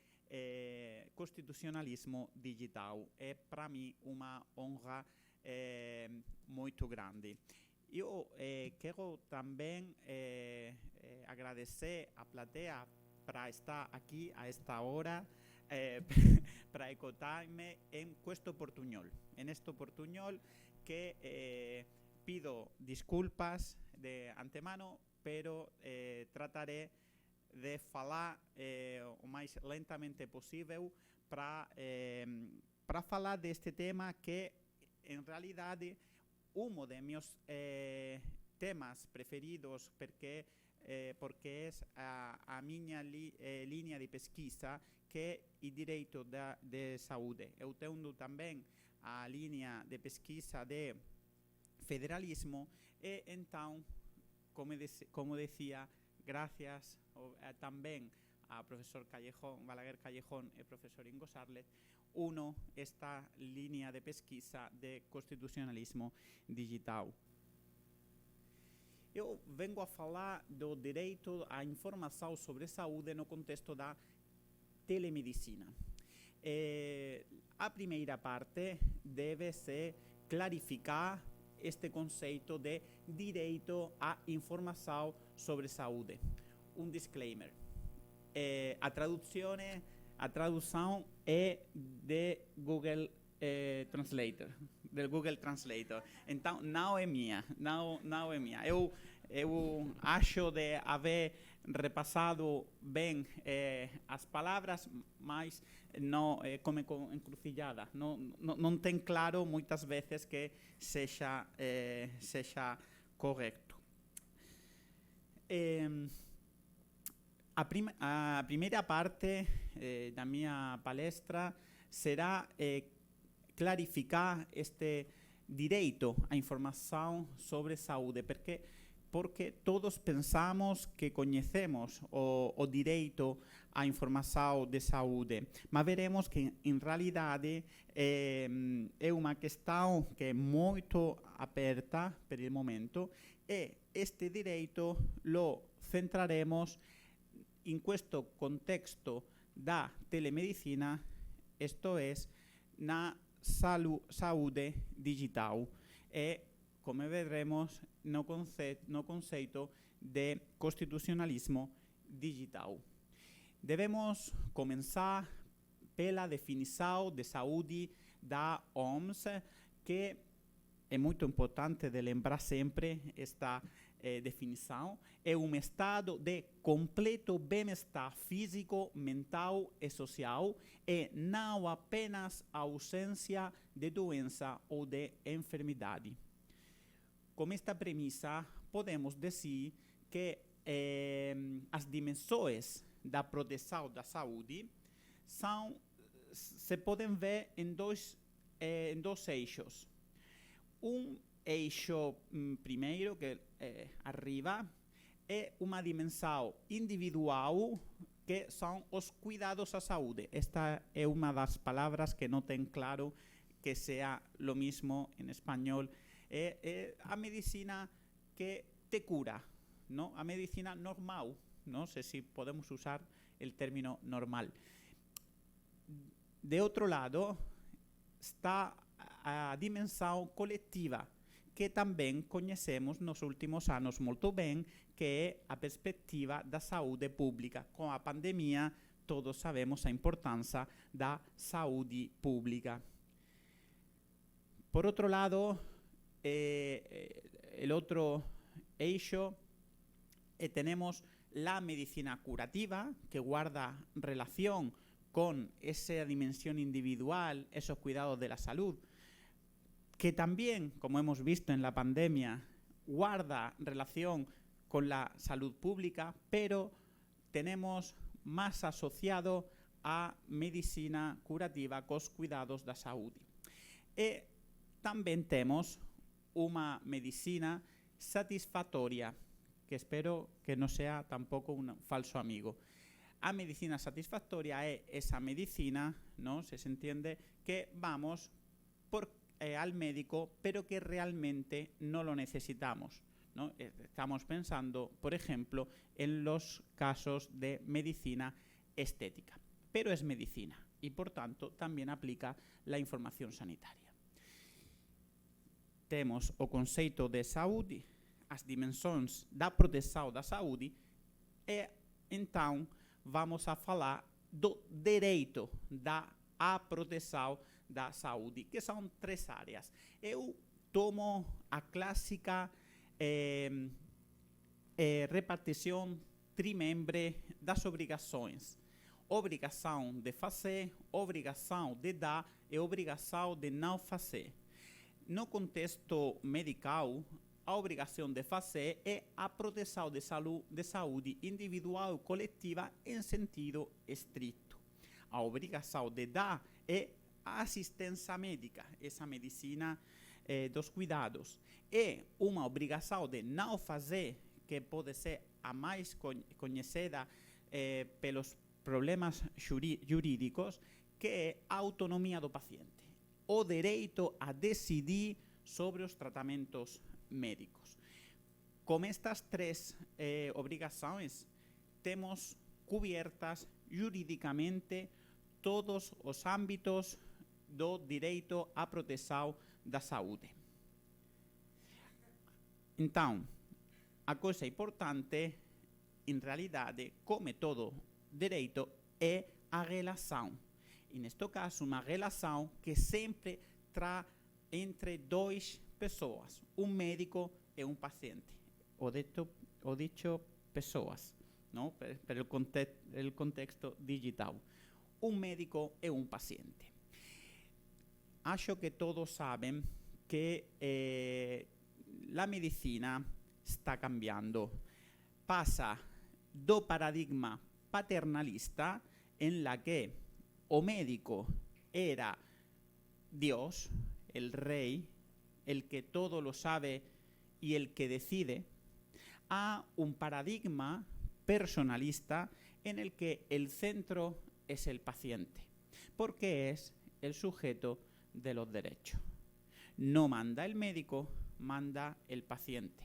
[SPEAKER 4] constitucionalismo digital. É para mim uma honra muito grande. Eu quero também agradecer a plateia para estar aqui a esta hora para escutarme en questo portuñol. En este portuñol que pido disculpas de antemano, pero trataré de falar o mais lentamente possível para falar deste tema que, en realidade, de meus temas preferidos porque é a minha linha de pesquisa, que é o direito de saúde. Eu tenho também a linha de pesquisa de federalismo e, então, como decía, gracias también a profesor Balaguer Callejón y profesor Ingo Sarlet, esta línea de pesquisa de constitucionalismo digital. Eu vengo a falar do direito à informação sobre saúde no contexto da telemedicina. A primeira parte deve-se clarificar este conceito de direito à informação sobre saúde. Disclaimer. A tradução é de Google Translator, del Google Translator. Então, não é minha. Eu acho de haver repassado bem as palavras, mas não como encruzilhada. Não tem claro muitas vezes que seja correto. A primeira parte da minha palestra será clarificar este direito à informação sobre saúde, porque todos pensamos que conhecemos o direito à informação de saúde, mas veremos que, em realidade, é uma questão que é muito aberta por el momento, e este direito lo centraremos em questo contexto da telemedicina, isto é, na saúde digital, e, como veremos, no conceito de constitucionalismo digital. Devemos começar pela definição de saúde da OMS, que é muito importante de lembrar sempre esta definição. É estado de completo bem-estar físico, mental e social, e não apenas a ausência de doença ou de enfermidade. Com esta premissa, podemos dizer que as dimensões da proteção da saúde se podem ver em dois eixos. Eixo primeiro, que arriba, é uma dimensão individual, que são os cuidados à saúde. Esta é uma das palavras que não tem claro que seja o mesmo em espanhol. É a medicina que te cura, não? A medicina normal, não sei se podemos usar o término normal. De outro lado, está a dimensão coletiva, que também conhecemos nos últimos anos muito bem, que é a perspectiva da saúde pública. Com a pandemia, todos sabemos a importância da saúde pública. Por outro lado, el otro eixo, tenemos la medicina curativa, que guarda relación con esa dimensión individual, esos cuidados de la salud, que también, como hemos visto en la pandemia, guarda relación con la salud pública, pero tenemos más asociado a medicina curativa cos cuidados da saúde. E tamén temos unha medicina satisfactoria, que espero que non sea tampouco un falso amigo. A medicina satisfactoria é esa medicina, ¿no? Se entiende que vamos al médico, pero que realmente no lo necesitamos, ¿no? Estamos pensando, por ejemplo, en los casos de medicina estética, pero es medicina y, por tanto, también aplica la información sanitaria. Temos o conceito de saúde, as dimensões da proteção da saúde, e então vamos a falar do direito à proteção da saúde, que são 3 áreas. Eu tomo a clássica repartição trimestre das obrigações. Obrigação de fazer, obrigação de dar e obrigação de não fazer. No contexto medical, a obrigação de fazer é a proteção de saúde individual e coletiva em sentido estrito. A obrigação de dar é a assistência médica, essa medicina dos cuidados. E uma obrigação de não fazer, que pode ser a mais conhecida pelos problemas jurídicos, que é a autonomia do paciente, o direito a decidir sobre os tratamentos médicos. Com estas 3 obrigações, temos cubiertas juridicamente todos os âmbitos do direito à proteção da saúde. Então, a coisa importante, em realidade, como todo direito, é a relação. E, neste caso, uma relação que sempre traz entre 2 pessoas, um médico e um paciente. O dicho pessoas, não? Pelo contexto digital. Um médico e um paciente. Acho que todos sabem que a medicina está cambiando. Passa do paradigma paternalista en la que o médico era Dios, el rey, el que todo lo sabe y el que decide, a un paradigma personalista en el que el centro es el paciente, porque es el sujeto de los derechos. No manda el médico, manda el paciente.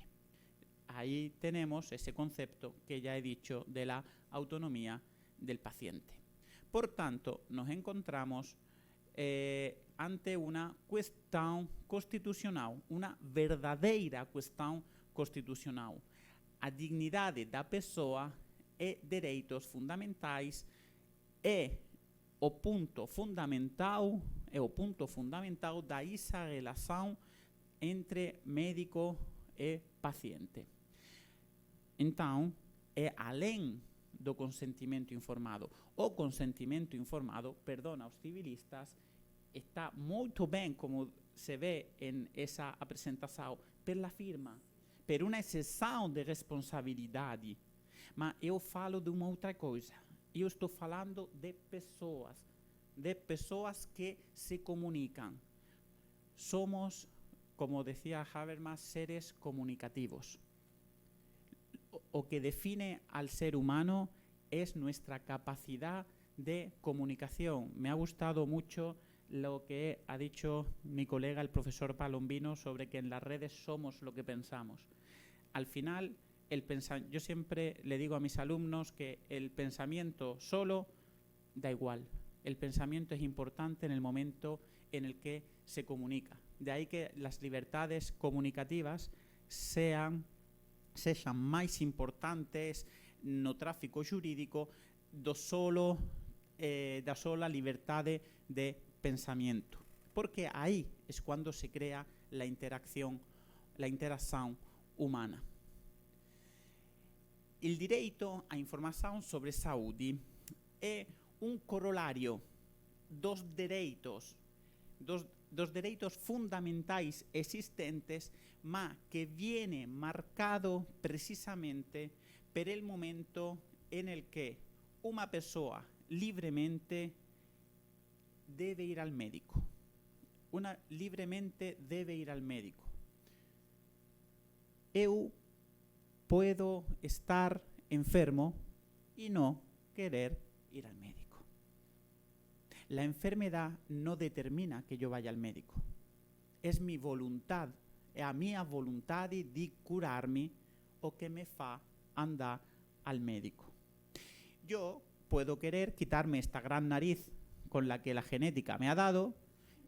[SPEAKER 4] Ahí tenemos ese concepto que ya he dicho de la autonomía del paciente. Por tanto, nos encontramos ante una cuestión constitucional, una verdadeira questão constitucional. A dignidade da pessoa e direitos fundamentais é o ponto fundamental da essa relação entre médico e paciente. Então, é além do consentimento informado. O consentimento informado, perdona aos civilistas, está muito bem, como se vê em essa apresentação, pela firma, por uma exceção de responsabilidade. Mas eu falo de uma outra coisa. Eu estou falando de pessoas que se comunicam. Somos, como decía Habermas, seres comunicativos. O que define al ser humano es nuestra capacidad de comunicación. Me ha gustado mucho lo que ha dicho mi colega, el profesor Palombino, sobre que en las redes somos lo que pensamos. Al final, yo siempre le digo a mis alumnos que el pensamiento solo da igual. El pensamiento es importante en el momento en el que se comunica. De ahí que las libertades comunicativas sean máis importantes no tráfico xurídico da sola liberdade de pensamento. Porque aí é quando se crea a interação humana. O direito à informação sobre saúde é um corolário dos direitos fundamentais existentes, mas que viene marcado precisamente por el momento en el que una persona libremente debe ir al médico. Libremente debe ir al médico. Eu puedo estar enfermo y no querer ir al médico. La enfermedad no determina que yo vaya al médico. Es mi voluntad, è a mia volontà di curarmi o que me fa andar al médico. Yo puedo querer quitarme esta gran nariz con la que la genética me ha dado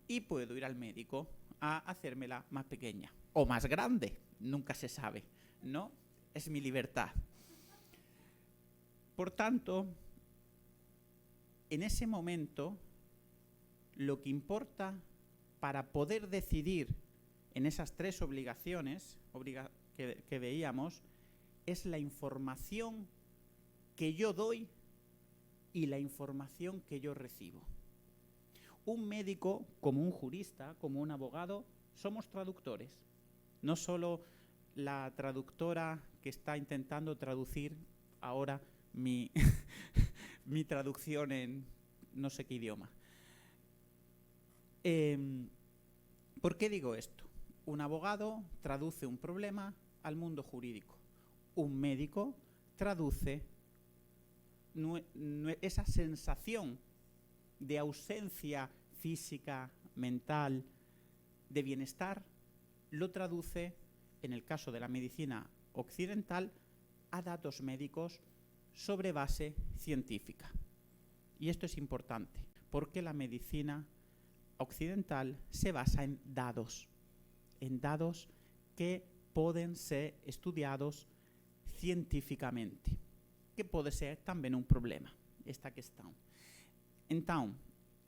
[SPEAKER 4] y puedo ir al médico a hacérmela más pequeña o más grande, nunca se sabe, ¿no? Es mi libertad. Por tanto, en ese momento, lo que importa para poder decidir en esas tres obligaciones que veíamos es la información que yo doy y la información que yo recibo. Un médico, como un jurista, como un abogado, somos traductores. No solo la traductora que está intentando traducir ahora mi traducción en no sé qué idioma. ¿Por qué digo esto? Un abogado traduce un problema al mundo jurídico. Un médico traduce esa sensación de ausencia física, mental, de bienestar, lo traduce, en el caso de la medicina occidental, a datos médicos sobre base científica. Y esto es importante, porque la medicina occidental se basa en dados que pueden ser estudiados cientificamente, que pode ser também um problema, esta questão. Então,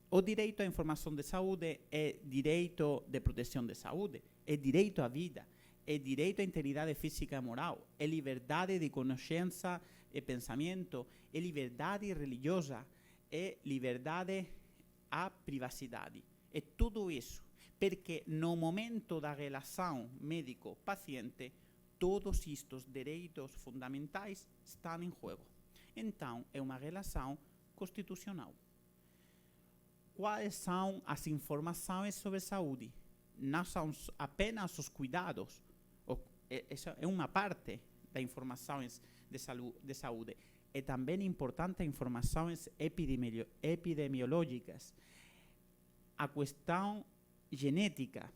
[SPEAKER 4] o direito à informação de saúde é direito de proteção de saúde, é direito à vida, é direito à integridade física e moral, é liberdade de consciência e pensamento, é liberdade religiosa, é liberdade à privacidade. É tudo isso, porque no momento da relação médico-paciente, todos estes direitos fundamentais estão em jogo. Então, é uma relação constitucional. Quais são as informações sobre saúde? Não são apenas os cuidados. Essa é uma parte das informações de saúde. É também importante informações epidemiológicas. A questão genética,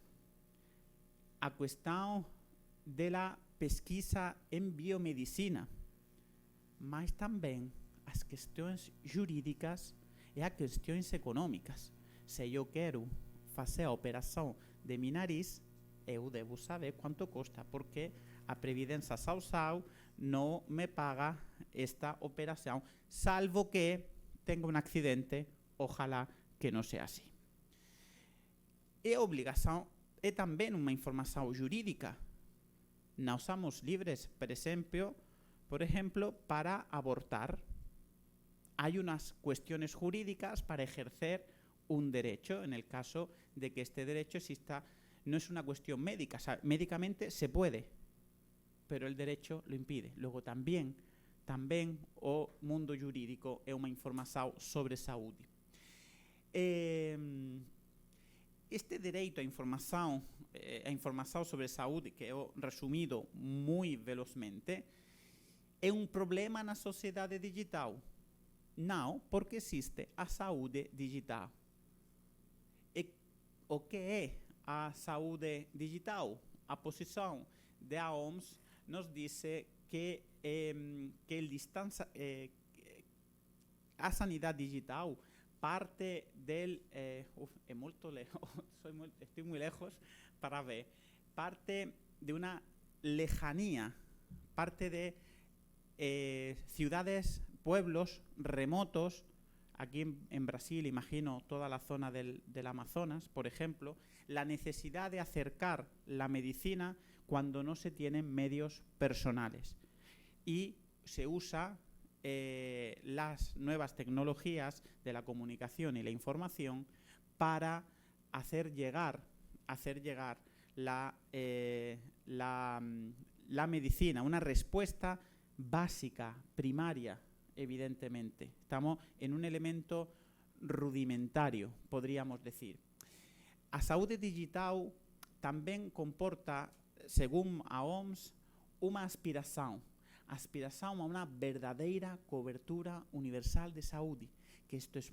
[SPEAKER 4] a questão da pesquisa em biomedicina, mas também as questões jurídicas e as questões econômicas. Se eu quero fazer a operação de meu nariz, eu devo saber quanto custa, porque a Previdência Social não me paga esta operação, salvo que tenha um acidente, ojalá que não seja assim. E a obrigação é também uma informação jurídica. Nós somos livres, por exemplo, para abortar. Há umas questões jurídicas para exercer un derecho, en el caso de que este derecho exista. No es una cuestión médica, o sea, médicamente se puede, pero el derecho lo impide. Luego tamén o mundo jurídico é unha información sobre saúde. Este dereito a información sobre saúde, que é resumido moi velozmente, é un problema na sociedade digital. Não, porque existe a saúde digital. E o que é a saúde digital? A posição da OMS nos diz que a sanidade digital parte del... é muito lejos, estoy muy lejos para ver. Parte de una lejanía, parte de ciudades, pueblos remotos. Aquí en Brasil, imagino toda la zona del Amazonas, por ejemplo, la necesidad de acercar la medicina cuando no se tienen medios personales. Y se usa las nuevas tecnologías de la comunicación y la información para hacer llegar la medicina, una respuesta básica, primaria, evidentemente. Estamos en un elemento rudimentario, podríamos decir. A saúde digital tamén comporta, según a OMS, unha aspiración a unha verdadeira cobertura universal de saúde, que isto é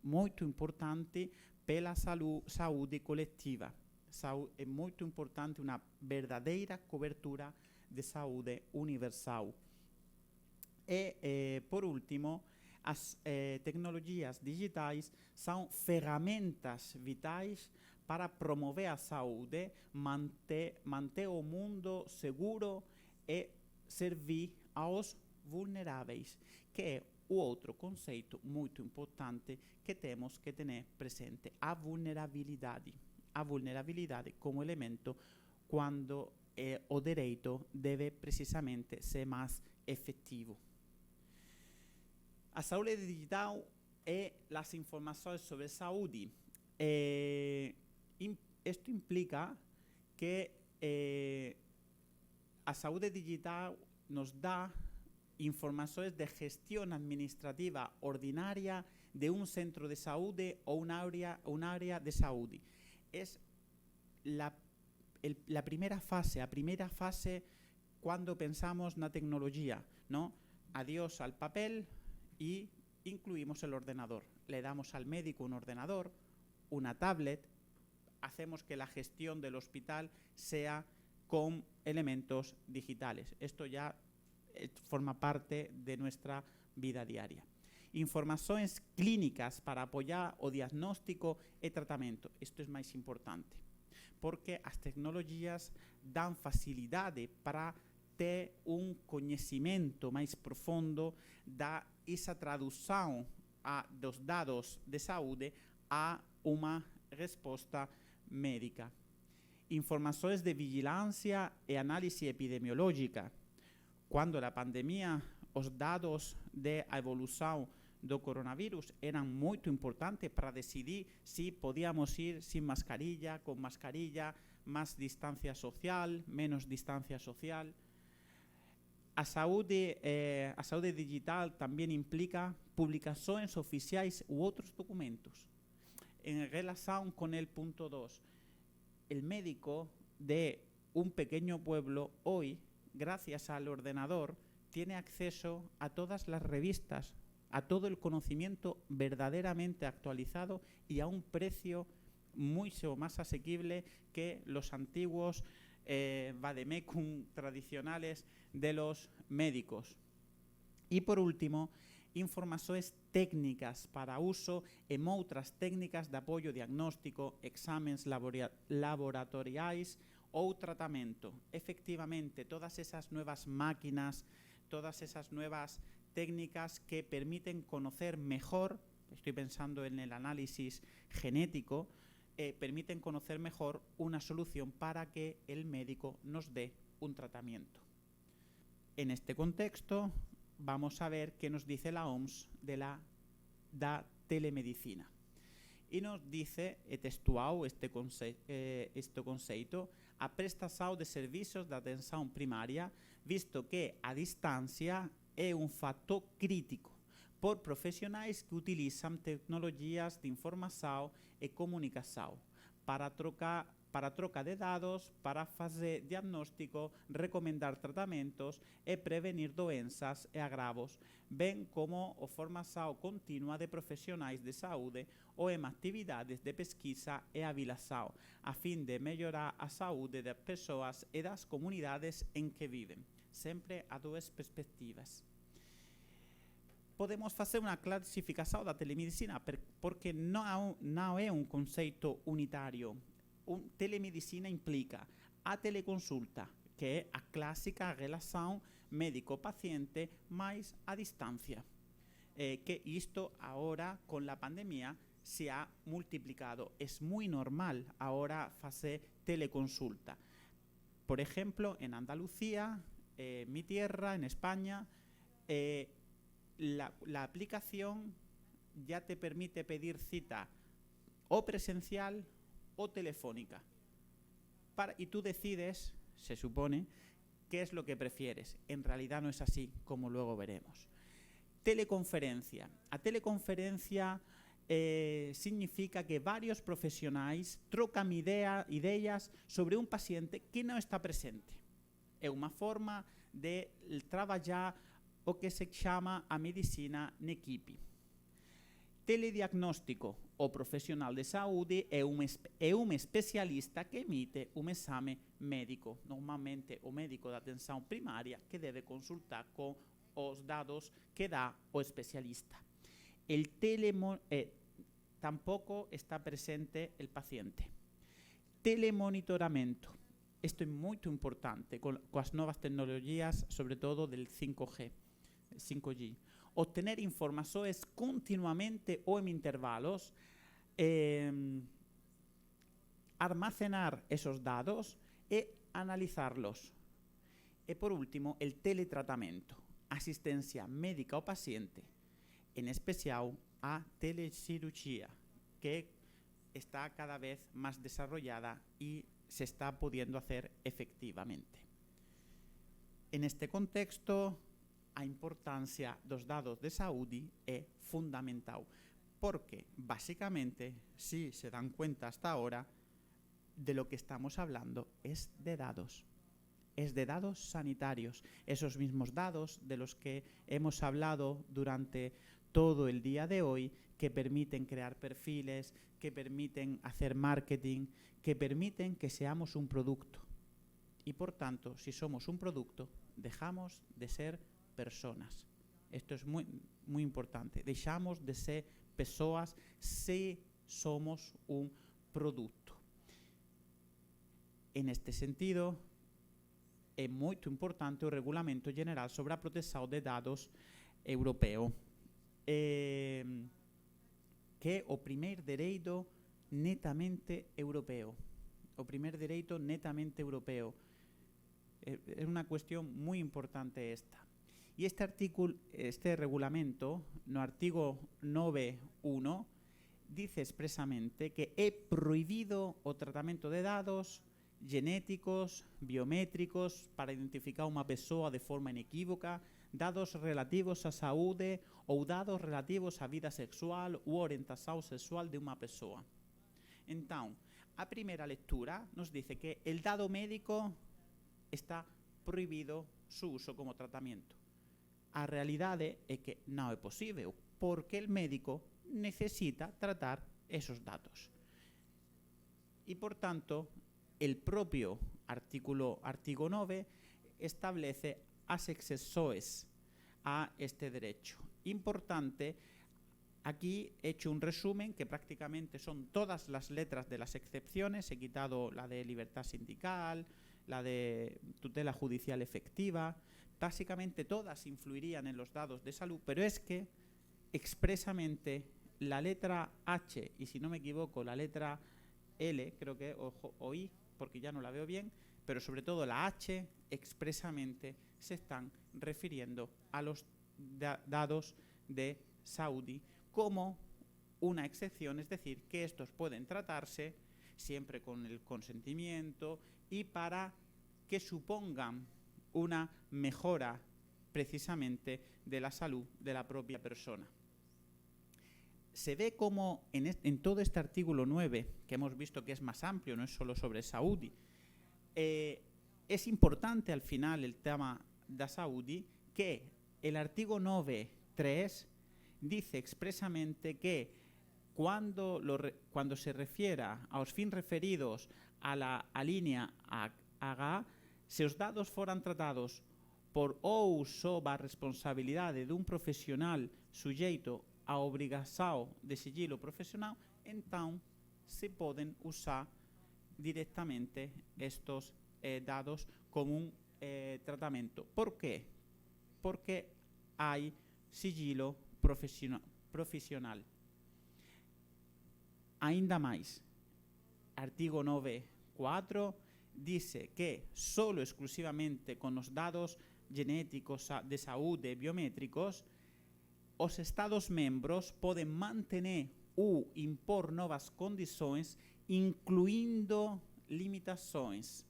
[SPEAKER 4] moito importante pela saúde colectiva. É moito importante unha verdadeira cobertura de saúde universal. E, por último, as tecnologías digitais são ferramentas vitais para promover a saúde, manter o mundo seguro e servir aos vulneráveis, que é o outro conceito muito importante que temos que ter presente, a vulnerabilidade. A vulnerabilidade como elemento quando o direito deve precisamente ser mais efetivo. A saúde digital e as informações sobre saúde. Isto implica que a saúde digital nos dá informações de gestión administrativa ordinaria de un centro de saúde ou una área de saúde. Es la primera fase, cuando pensamos na tecnología, ¿no? Adiós al papel y incluimos el ordenador. Le damos al médico un ordenador, una tablet, hacemos que la gestión del hospital sea con elementos digitales. Esto ya forma parte de nuestra vida diaria. Informações clínicas para apoiar o diagnóstico e tratamento. Isto é máis importante, porque as tecnologías dan facilidade para ter un coñecimento máis profundo da esa tradução dos dados de saúde a unha resposta médica. Informações de vigilancia e análise epidemiológica. Quando a pandemia, os dados de a evolução do coronavírus eran moito importantes para decidir se podíamos ir sin mascarilla, con mascarilla, máis distancia social, menos distancia social. A saúde digital tamén implica publicações oficiais u outros documentos. En relación con el punto 2, el médico de un pequeño pueblo hoy, gracias al ordenador, tiene acceso a todas las revistas, a todo el conocimiento verdaderamente actualizado y a un precio mucho más asequible que los antiguos vademecum tradicionales de los médicos. Y por último, informações técnicas para uso en outras técnicas de apoio diagnóstico, exámenes laboratoriais ou tratamento. Efectivamente, todas esas nuevas máquinas, todas esas nuevas técnicas que permiten conocer mejor, estoy pensando en el análisis genético, permiten conocer mejor una solución para que el médico nos dé un tratamiento. En este contexto, vamos a ver qué nos dice la OMS de la telemedicina. E nos dice, textual este conceito, a prestação de serviços de atenção primária, visto que a distância é um fator crítico por profissionais que utilizam tecnologias de informação e comunicação para troca de dados, para fazer diagnóstico, recomendar tratamentos e prevenir doenças e agravos, bem como a formação contínua de profissionais de saúde ou em atividades de pesquisa e avaliação, a fim de melhorar a saúde das pessoas e das comunidades em que vivem. Sempre a duas perspectivas. Podemos fazer uma classificação da telemedicina porque não é um conceito unitário. Telemedicina implica a teleconsulta, que é a clássica relação médico-paciente mais a distância. Que isto agora, com a pandemia, se ha multiplicado. Es muy normal ahora hacer teleconsulta. Por ejemplo, en Andalucía, mi tierra, en España, la aplicación ya te permite pedir cita o presencial o telefónica. Y tú decides, se supone, qué es lo que prefieres. En realidad no es así, como luego veremos. Teleconferencia. A teleconferencia significa que varios profesionais trocan ideas sobre un paciente que non está presente. É unha forma de traballar o que se chama a medicina n'equipe. Telediagnóstico. O profesional de saúde é un especialista que emite un exame médico. Normalmente o médico de atención primaria que debe consultar con os dados que dá o especialista. Tampoco está presente el paciente. Telemonitoramento. Isto é moito importante coas novas tecnologías, sobre todo del 5G. Obtener informações continuamente ou en intervalos, armacenar esos dados e analizarlos. E por último, el teletratamento, asistencia médica ao paciente, en especial a telecirugía, que está cada vez más desarrollada y se está pudiendo hacer efectivamente. En este contexto, a importancia dos dados de saúde é fundamental, porque, básicamente, si se dan cuenta hasta ahora, de lo que estamos hablando es de dados. Es de dados sanitarios, esos mismos dados de los que hemos hablado durante todo el día de hoy, que permiten crear perfiles, que permiten hacer marketing, que permiten que seamos un producto. Y por tanto, si somos un producto, dejamos de ser personas. Esto es muy, muy importante. Dejamos de ser pessoas si somos un producto. En este sentido, é muito importante o Regulamento General sobre a Proteção de Dados europeo, que é o primeiro direito netamente europeo. O primeiro direito netamente europeo. É uma questão muito importante esta. Y este regulamento, no artículo 9.1, dice expresamente que é prohibido o tratamento de dados genéticos, biométricos, para identificar unha persoa de forma inequívoca, dados relativos á saúde ou dados relativos á vida sexual ou orientación sexual de unha persoa. Entón, a primeira lectura nos dice que el dado médico está prohibido su uso como tratamento. A realidade é que non é posible, porque el médico necesita tratar esos datos. Y por tanto, el propio artículo 9 establece as excepções a este derecho. Importante, aquí he hecho un resumen que prácticamente son todas las letras de las excepciones, he quitado la de libertad sindical, la de tutela judicial efectiva. Básicamente todas influirían en los datos de salud, pero es que expresamente la letra H, y si no me equivoco la letra L, creo que, o I, porque ya no la veo bien, pero sobre todo la H expresamente se están refiriendo a los dados de Saudi como una excepción, es decir, que estos pueden tratarse siempre con el consentimiento y para que supongan una mejora precisamente de la salud de la propia persona. Se ve como en todo este artículo 9, que hemos visto que es más amplio, no es solo sobre Saudi, es importante al final el tema de Saudi, que el artículo 9.3 dice expresamente que cuando se refiera a los fines referidos a la línea H, se os dados foran tratados por ou sob a responsabilidade dun profesional sujeito a obrigación de sigilo profesional, entón se poden usar directamente estos dados como un tratamento. ¿Por qué? Porque hai sigilo profesional. Ainda máis, artigo 9.4 dice que solo exclusivamente con los datos genéticos de saúde biométricos os Estados membros poden mantener ou impor novas condições, incluindo limitações.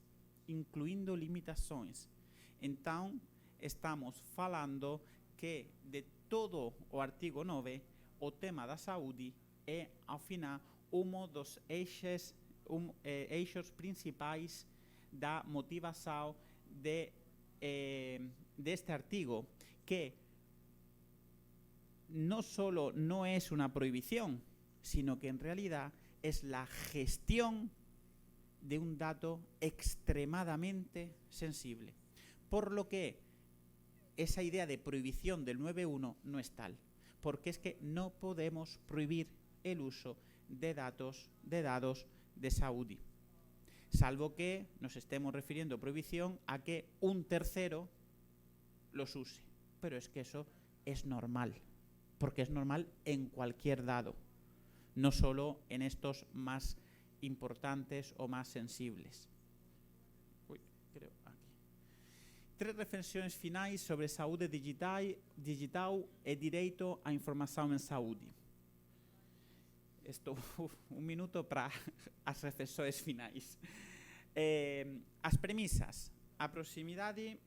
[SPEAKER 4] Então, estamos falando que de todo o artigo 9, o tema da saúde é, ao final, dos eixos principais da motivación deste artigo, que no solo no es una prohibición, sino que en realidad es la gestión de un dato extremadamente sensible. Por lo que esa idea de prohibición del 9.1 no es tal, porque es que no podemos prohibir el uso de datos de saúde, salvo que nos estemos refiriendo a prohibición a que un tercero los use. Pero es que eso es normal, porque es normal en cualquier dado, no solo en estos más importantes o más sensibles. Creo aquí. 3 reflexiones finais sobre saúde digital e direito á información en saúde. Esto, un minuto para as reflexiones finais. As premisas: a proximidade,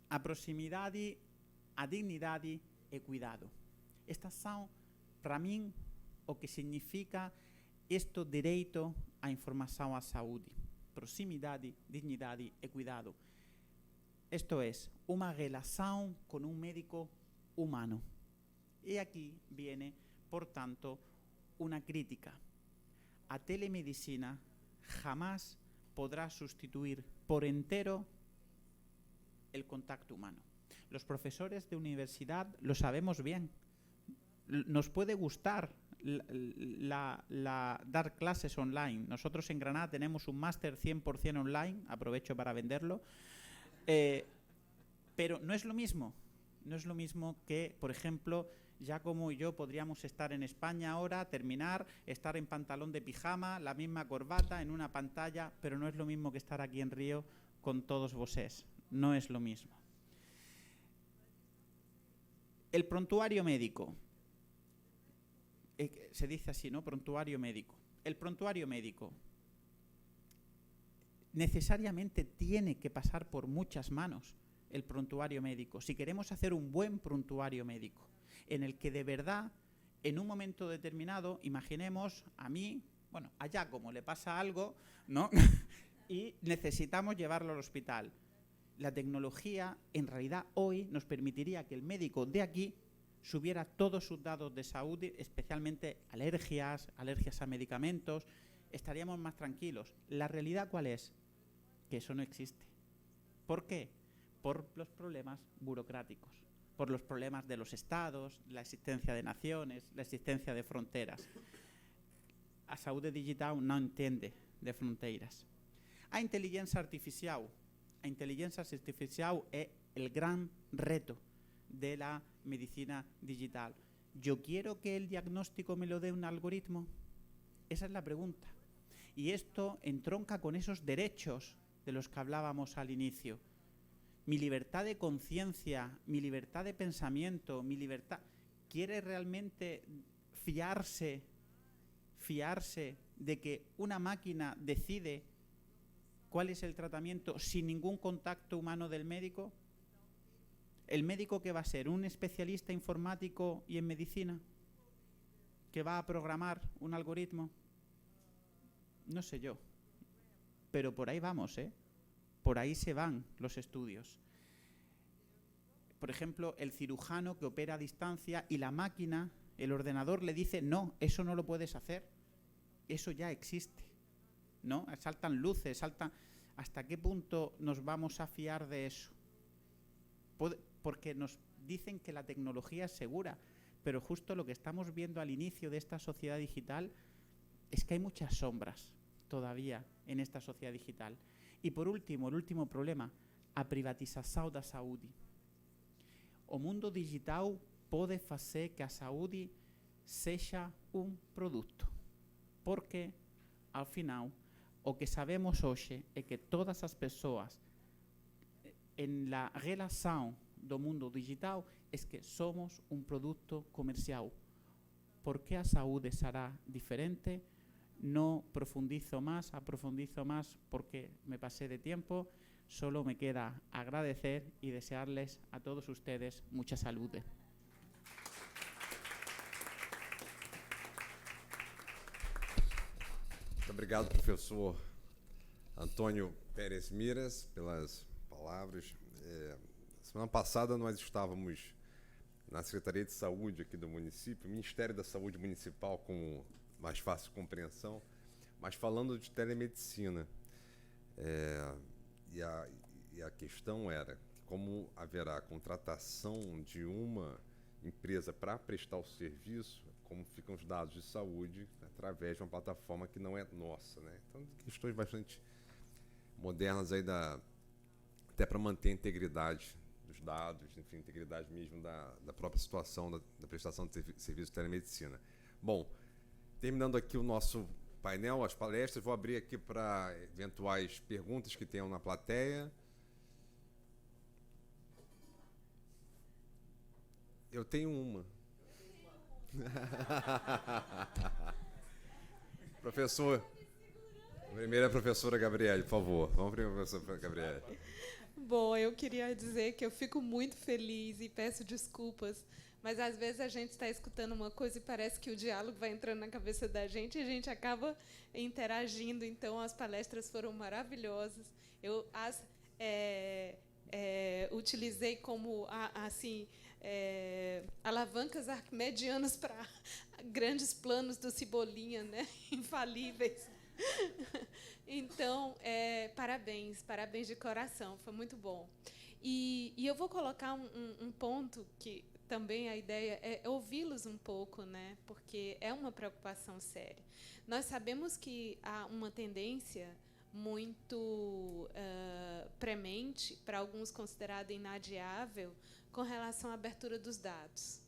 [SPEAKER 4] a dignidade e cuidado. Estas son, para min, o que significa este direito á información á saúde. Proximidade, dignidade e cuidado. Esto es, unha relación con un médico humano. Y aquí viene, por tanto, una crítica. A telemedicina jamás podrá sustituir por entero el contacto humano. Los profesores de universidad lo sabemos bien. Nos puede gustar dar clases online. Nosotros en Granada tenemos un máster 100% online, aprovecho para venderlo, pero no es lo mismo. No es lo mismo que, por ejemplo, Giacomo y yo podríamos estar en España ahora, terminar, estar en pantalón de pijama, la misma corbata, en una pantalla, pero no es lo mismo que estar aquí en Río con todos vosotros. No es lo mismo. El prontuario médico. Se dice así, ¿no? Prontuario médico. El prontuario médico necesariamente tiene que pasar por muchas manos, el prontuario médico. Si queremos hacer un buen prontuario médico, en el que de verdad, en un momento determinado, imaginemos a mí, bueno, a Giacomo le pasa algo, ¿no? Y necesitamos llevarlo al hospital. La tecnología, en realidad, hoy nos permitiría que el médico de aquí subiera todos sus datos de salud, especialmente alergias a medicamentos, estaríamos más tranquilos. ¿La realidad cuál es? Que eso no existe. ¿Por qué? Por los problemas burocráticos, por los problemas de los estados, la existencia de naciones, la existencia de fronteras. A saúde digital non entende de fronteiras. A inteligencia artificial é el gran reto de la medicina digital. ¿Yo quiero que el diagnóstico me lo dé un algoritmo? Esa es la pregunta. Y esto entronca con esos derechos de los que hablábamos al inicio. Mi libertad de conciencia, mi libertad de pensamiento, mi libertad... ¿Quiere realmente fiarse de que una máquina decide cuál es el tratamiento sin ningún contacto humano del médico? ¿El médico que va a ser? ¿Un especialista informático y en medicina? ¿Que va a programar un algoritmo? No sé yo. Pero por ahí vamos, ¿eh? Por ahí se van los estudios. Por ejemplo, el cirujano que opera a distancia y la máquina, el ordenador le dice, no, eso no lo puedes hacer. Eso ya existe, ¿no? Saltan luces, ¿Hasta qué punto nos vamos a fiar de eso? Porque nos dicen que la tecnología es segura, pero justo lo que estamos viendo al inicio de esta sociedad digital es que hay muchas sombras todavía en esta sociedad digital. Y por último, el último problema, a privatización da saúde. O mundo digital pode facer que a saúde sexa un produto, porque, ao final, o que sabemos hoxe é que todas as persoas en la relación do mundo digital es que somos un producto comercial. ¿Por qué a saúde será diferente? No profundizo más porque me pasé de tiempo. solo me queda agradecer y desearles a todos ustedes mucha salud.
[SPEAKER 1] Muito obrigado, professor Antônio Pérez Miras, pelas palavras. Semana passada nós estávamos na Secretaria de Saúde aqui do município, Ministério da Saúde Municipal, com mais fácil compreensão, mas falando de telemedicina. E a questão era como haverá contratação de uma empresa para prestar o serviço, como ficam os dados de saúde através de uma plataforma que não é nossa, né? Então, questões bastante modernas aí até para manter a integridade dos dados, enfim, integridade mesmo da própria situação da prestação de serviço de telemedicina. Bom, terminando aqui o nosso painel, as palestras, vou abrir aqui para eventuais perguntas que tenham na plateia. Eu tenho uma. Professor, primeiro a professora Gabriele, por favor. Vamos para a professora Gabriele.
[SPEAKER 5] Bom, eu queria dizer que eu fico muito feliz e peço desculpas, mas às vezes a gente está escutando uma coisa e parece que o diálogo vai entrando na cabeça da gente e a gente acaba interagindo. Então, as palestras foram maravilhosas. Eu as utilizei como alavancas arquimedianas para grandes planos do Cebolinha, né? Infalíveis. Então, parabéns de coração, foi muito bom. E eu vou colocar um ponto que também a ideia é ouvi-los um pouco, né? Porque é uma preocupação séria. Nós sabemos que há uma tendência muito premente, para alguns considerada inadiável, com relação à abertura dos dados.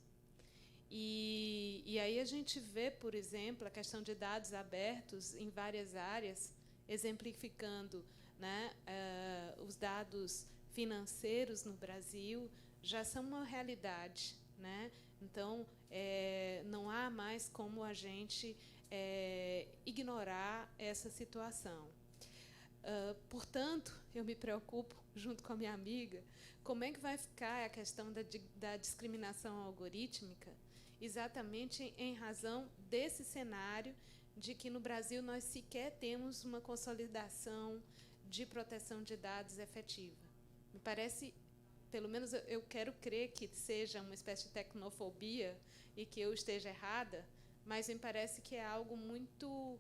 [SPEAKER 5] E aí a gente vê, por exemplo, a questão de dados abertos em várias áreas, exemplificando, né, os dados financeiros no Brasil já são uma realidade, né? Então, não há mais como a gente ignorar essa situação. Portanto, eu me preocupo, junto com a minha amiga, como é que vai ficar a questão da discriminação algorítmica, exatamente em razão desse cenário de que no Brasil nós sequer temos uma consolidação de proteção de dados efetiva. Me parece, pelo menos eu quero crer que seja uma espécie de tecnofobia e que eu esteja errada, mas me parece que é algo muito,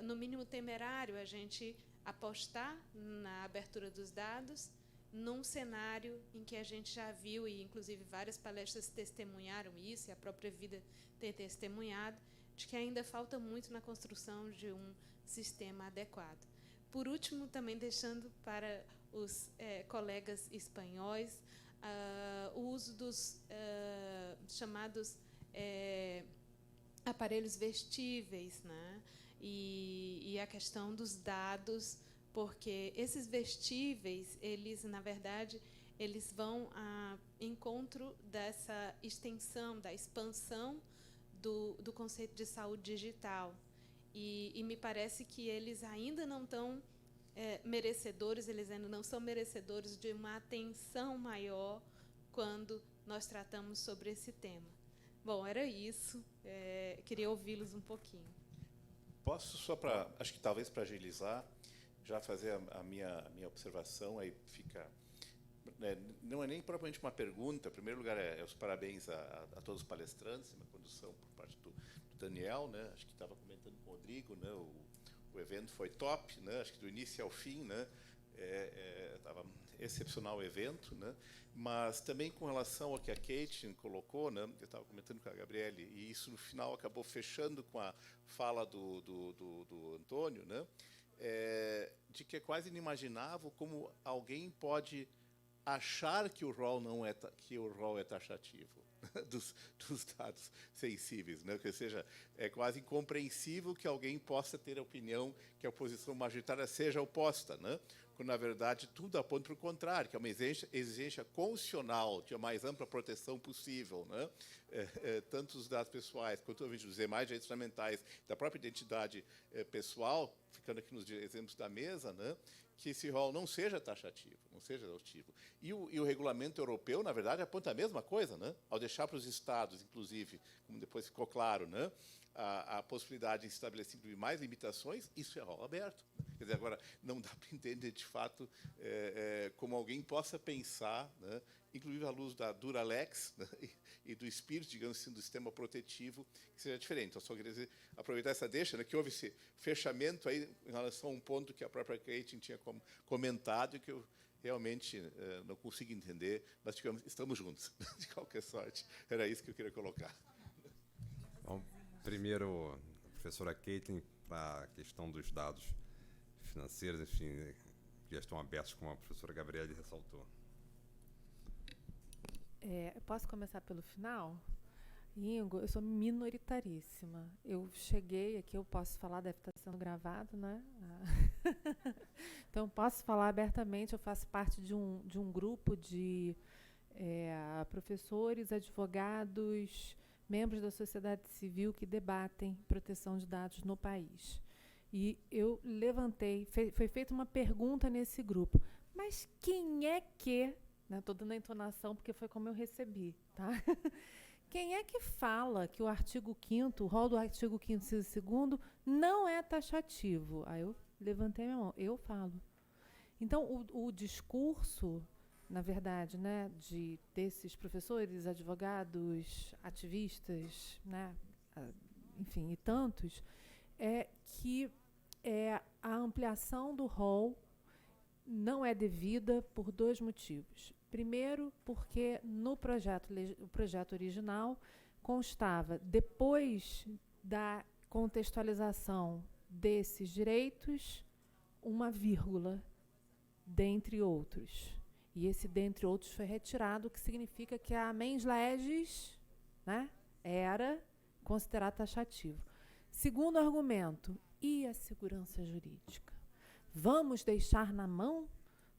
[SPEAKER 5] no mínimo, temerário a gente apostar na abertura dos dados num cenário em que a gente já viu, e inclusive várias palestras testemunharam isso, e a própria vida tem testemunhado, de que ainda falta muito na construção de um sistema adequado. Por último, também deixando para os colegas espanhóis o uso dos chamados aparelhos vestíveis, né? E a questão dos dados, porque esses vestíveis, eles, na verdade, eles vão ao encontro dessa extensão, da expansão do conceito de saúde digital. E me parece que eles ainda não estão merecedores, eles ainda não são merecedores de uma atenção maior quando nós tratamos sobre esse tema. Bom, era isso. Queria ouvi-los um pouquinho.
[SPEAKER 6] Posso só para, acho que talvez para agilizar, já fazer a minha observação, aí fica, não é nem propriamente uma pergunta, em primeiro lugar os parabéns a todos os palestrantes, uma condução por parte do Daniel, né? Acho que estava comentando com o Rodrigo, né? O evento foi top, né? Acho que do início ao fim, né? Estava excepcional o evento, né? Mas também com relação ao que a Kate colocou, né? Eu estava comentando com a Gabriele, e isso no final acabou fechando com a fala do Antônio, né? De que é quase inimaginável como alguém pode achar que o rol é taxativo dos dados sensíveis, né? Ou seja, é quase incompreensível que alguém possa ter a opinião que a posição majoritária seja oposta, né? quando, na verdade, tudo aponta para o contrário, que é uma exigência constitucional de a mais ampla proteção possível, né? Tanto dos dados pessoais quanto dos demais direitos fundamentais da própria identidade pessoal, ficando aqui nos exemplos da mesa, né? Que esse rol não seja taxativo, não seja exaustivo. E o regulamento europeu, na verdade, aponta a mesma coisa, né? Ao deixar para os estados, inclusive, como depois ficou claro, né? A possibilidade de estabelecer mais limitações, isso é rol aberto. Quer dizer, agora, não dá para entender, de fato, como alguém possa pensar, né? Inclusive à luz da Duralex, né? E do espírito, digamos assim, do sistema protetivo, que seja diferente. Então, só queria dizer, aproveitar essa deixa, né, que houve esse fechamento aí em relação a um ponto que a própria Kate tinha comentado e que eu realmente não consigo entender, mas estamos juntos, de qualquer sorte. Era isso que eu queria colocar.
[SPEAKER 1] Então, primeiro, a professora Caitlin, para a questão dos dados financeiros, enfim, que já estão abertos, como a professora Gabriele ressaltou.
[SPEAKER 2] Posso começar pelo final? Ingo, eu sou minoritaríssima. Eu cheguei aqui, eu posso falar, deve estar sendo gravado, né? Então, posso falar abertamente, eu faço parte de um grupo de professores, advogados, membros da sociedade civil que debatem proteção de dados no país. E eu levantei, foi feita uma pergunta nesse grupo, mas quem é que... Estou dando a entonação porque foi como eu recebi, tá? Quem é que fala que o artigo 5º, o rol do artigo 5º, inciso 2º, não é taxativo? Aí eu levantei minha mão, eu falo. Então, o discurso, na verdade, né, desses professores, advogados, ativistas, né, enfim, e tantos, é que a ampliação do rol não é devida por dois motivos. Primeiro, porque no o projeto original constava, depois da contextualização desses direitos, uma vírgula, dentre outros. E esse dentre outros foi retirado, o que significa que a mens legis, né, era considerado taxativo. Segundo argumento, e a segurança jurídica? Vamos deixar na mão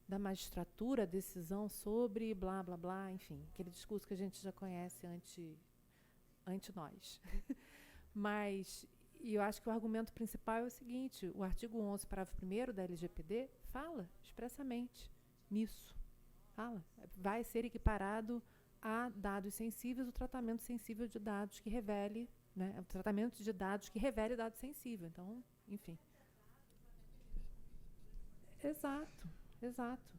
[SPEAKER 2] da magistratura a decisão sobre blá, blá, blá, enfim, aquele discurso que a gente já conhece ante nós. Mas, eu acho que o argumento principal é o seguinte, o artigo 11, parágrafo 1º da LGPD fala expressamente nisso. Fala, vai ser equiparado a dados sensíveis, o tratamento sensível de dados que revele, né, o tratamento de dados que revele dado sensível. Então, enfim. Exato, exato.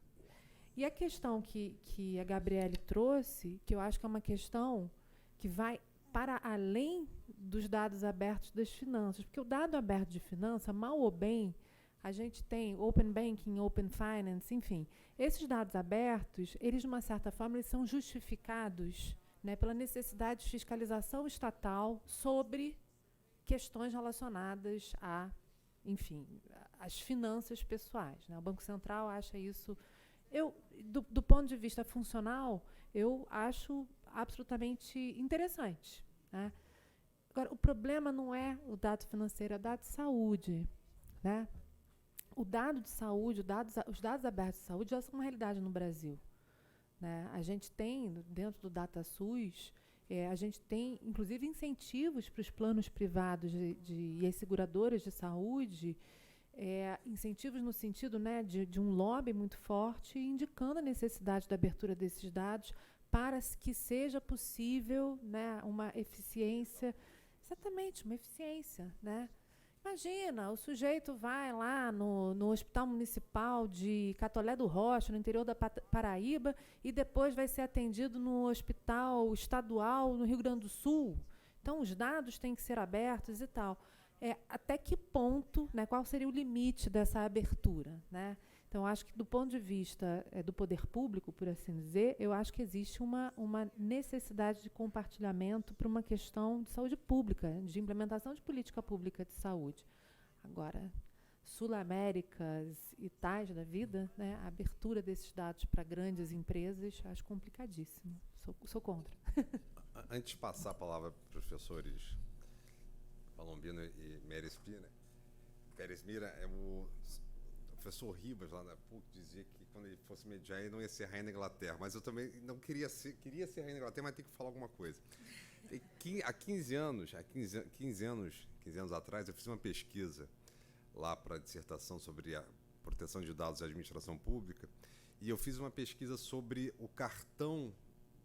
[SPEAKER 2] E a questão que a Gabriele trouxe, que eu acho que é uma questão que vai para além dos dados abertos das finanças, porque o dado aberto de finança, mal ou bem, a gente tem Open Banking, Open Finance, enfim. Esses dados abertos, eles, de uma certa forma, eles são justificados, né, pela necessidade de fiscalização estatal sobre questões relacionadas a, enfim, as finanças pessoais, né? O Banco Central acha isso... do ponto de vista funcional, eu acho absolutamente interessante, né? Agora, o problema não é o dado financeiro, é o dado de saúde, né? O dado de saúde, os dados abertos de saúde já são uma realidade no Brasil, né? A gente tem, dentro do DataSUS, a gente tem, inclusive, incentivos para os planos privados e as seguradoras de saúde, incentivos no sentido, né, de um lobby muito forte, indicando a necessidade da abertura desses dados para que seja possível, né, uma eficiência, exatamente, uma eficiência, né? Imagina, o sujeito vai lá no Hospital Municipal de Catolé do Rocha, no interior da Paraíba, e depois vai ser atendido no Hospital Estadual no Rio Grande do Sul. Então, os dados têm que ser abertos e tal. Até que ponto, né, qual seria o limite dessa abertura, né? Então, acho que, do ponto de vista do poder público, por assim dizer, eu acho que existe uma necessidade de compartilhamento para uma questão de saúde pública, de implementação de política pública de saúde. Agora, Sul-Américas e tais da vida, né, a abertura desses dados para grandes empresas, acho complicadíssimo. Sou contra.
[SPEAKER 1] Antes de passar a palavra para os professores Palombino e Pérez Mira, professor Ribas, lá na PUC, dizia que quando ele fosse mediar, ele não ia ser rainha da Inglaterra. Mas eu também não queria ser rainha da Inglaterra, mas tem que falar alguma coisa. Há 15 anos atrás, eu fiz uma pesquisa lá para a dissertação sobre a proteção de dados e administração pública, e eu fiz uma pesquisa sobre o cartão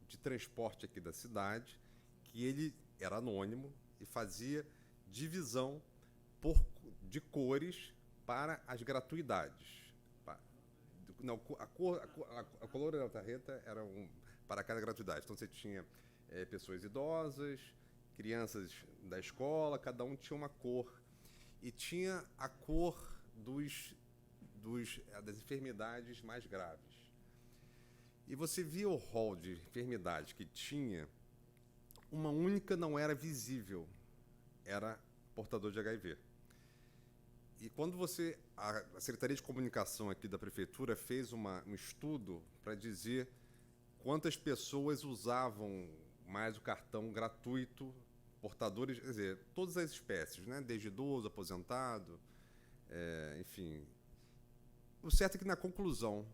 [SPEAKER 1] de transporte aqui da cidade, que ele era anônimo e fazia divisão de cores para as gratuidades. Não, a cor da tarjeta era para cada gratuidade. Então você tinha pessoas idosas, crianças da escola, cada um tinha uma cor. E tinha a cor das enfermidades mais graves. E você via o rol de enfermidades que tinha, uma única não era visível, era portador de HIV. E quando a Secretaria de Comunicação aqui da Prefeitura fez um estudo para dizer quantas pessoas usavam mais o cartão gratuito, portadores, quer dizer, todas as espécies, né? Desde idoso, aposentado, enfim. O certo é que na conclusão,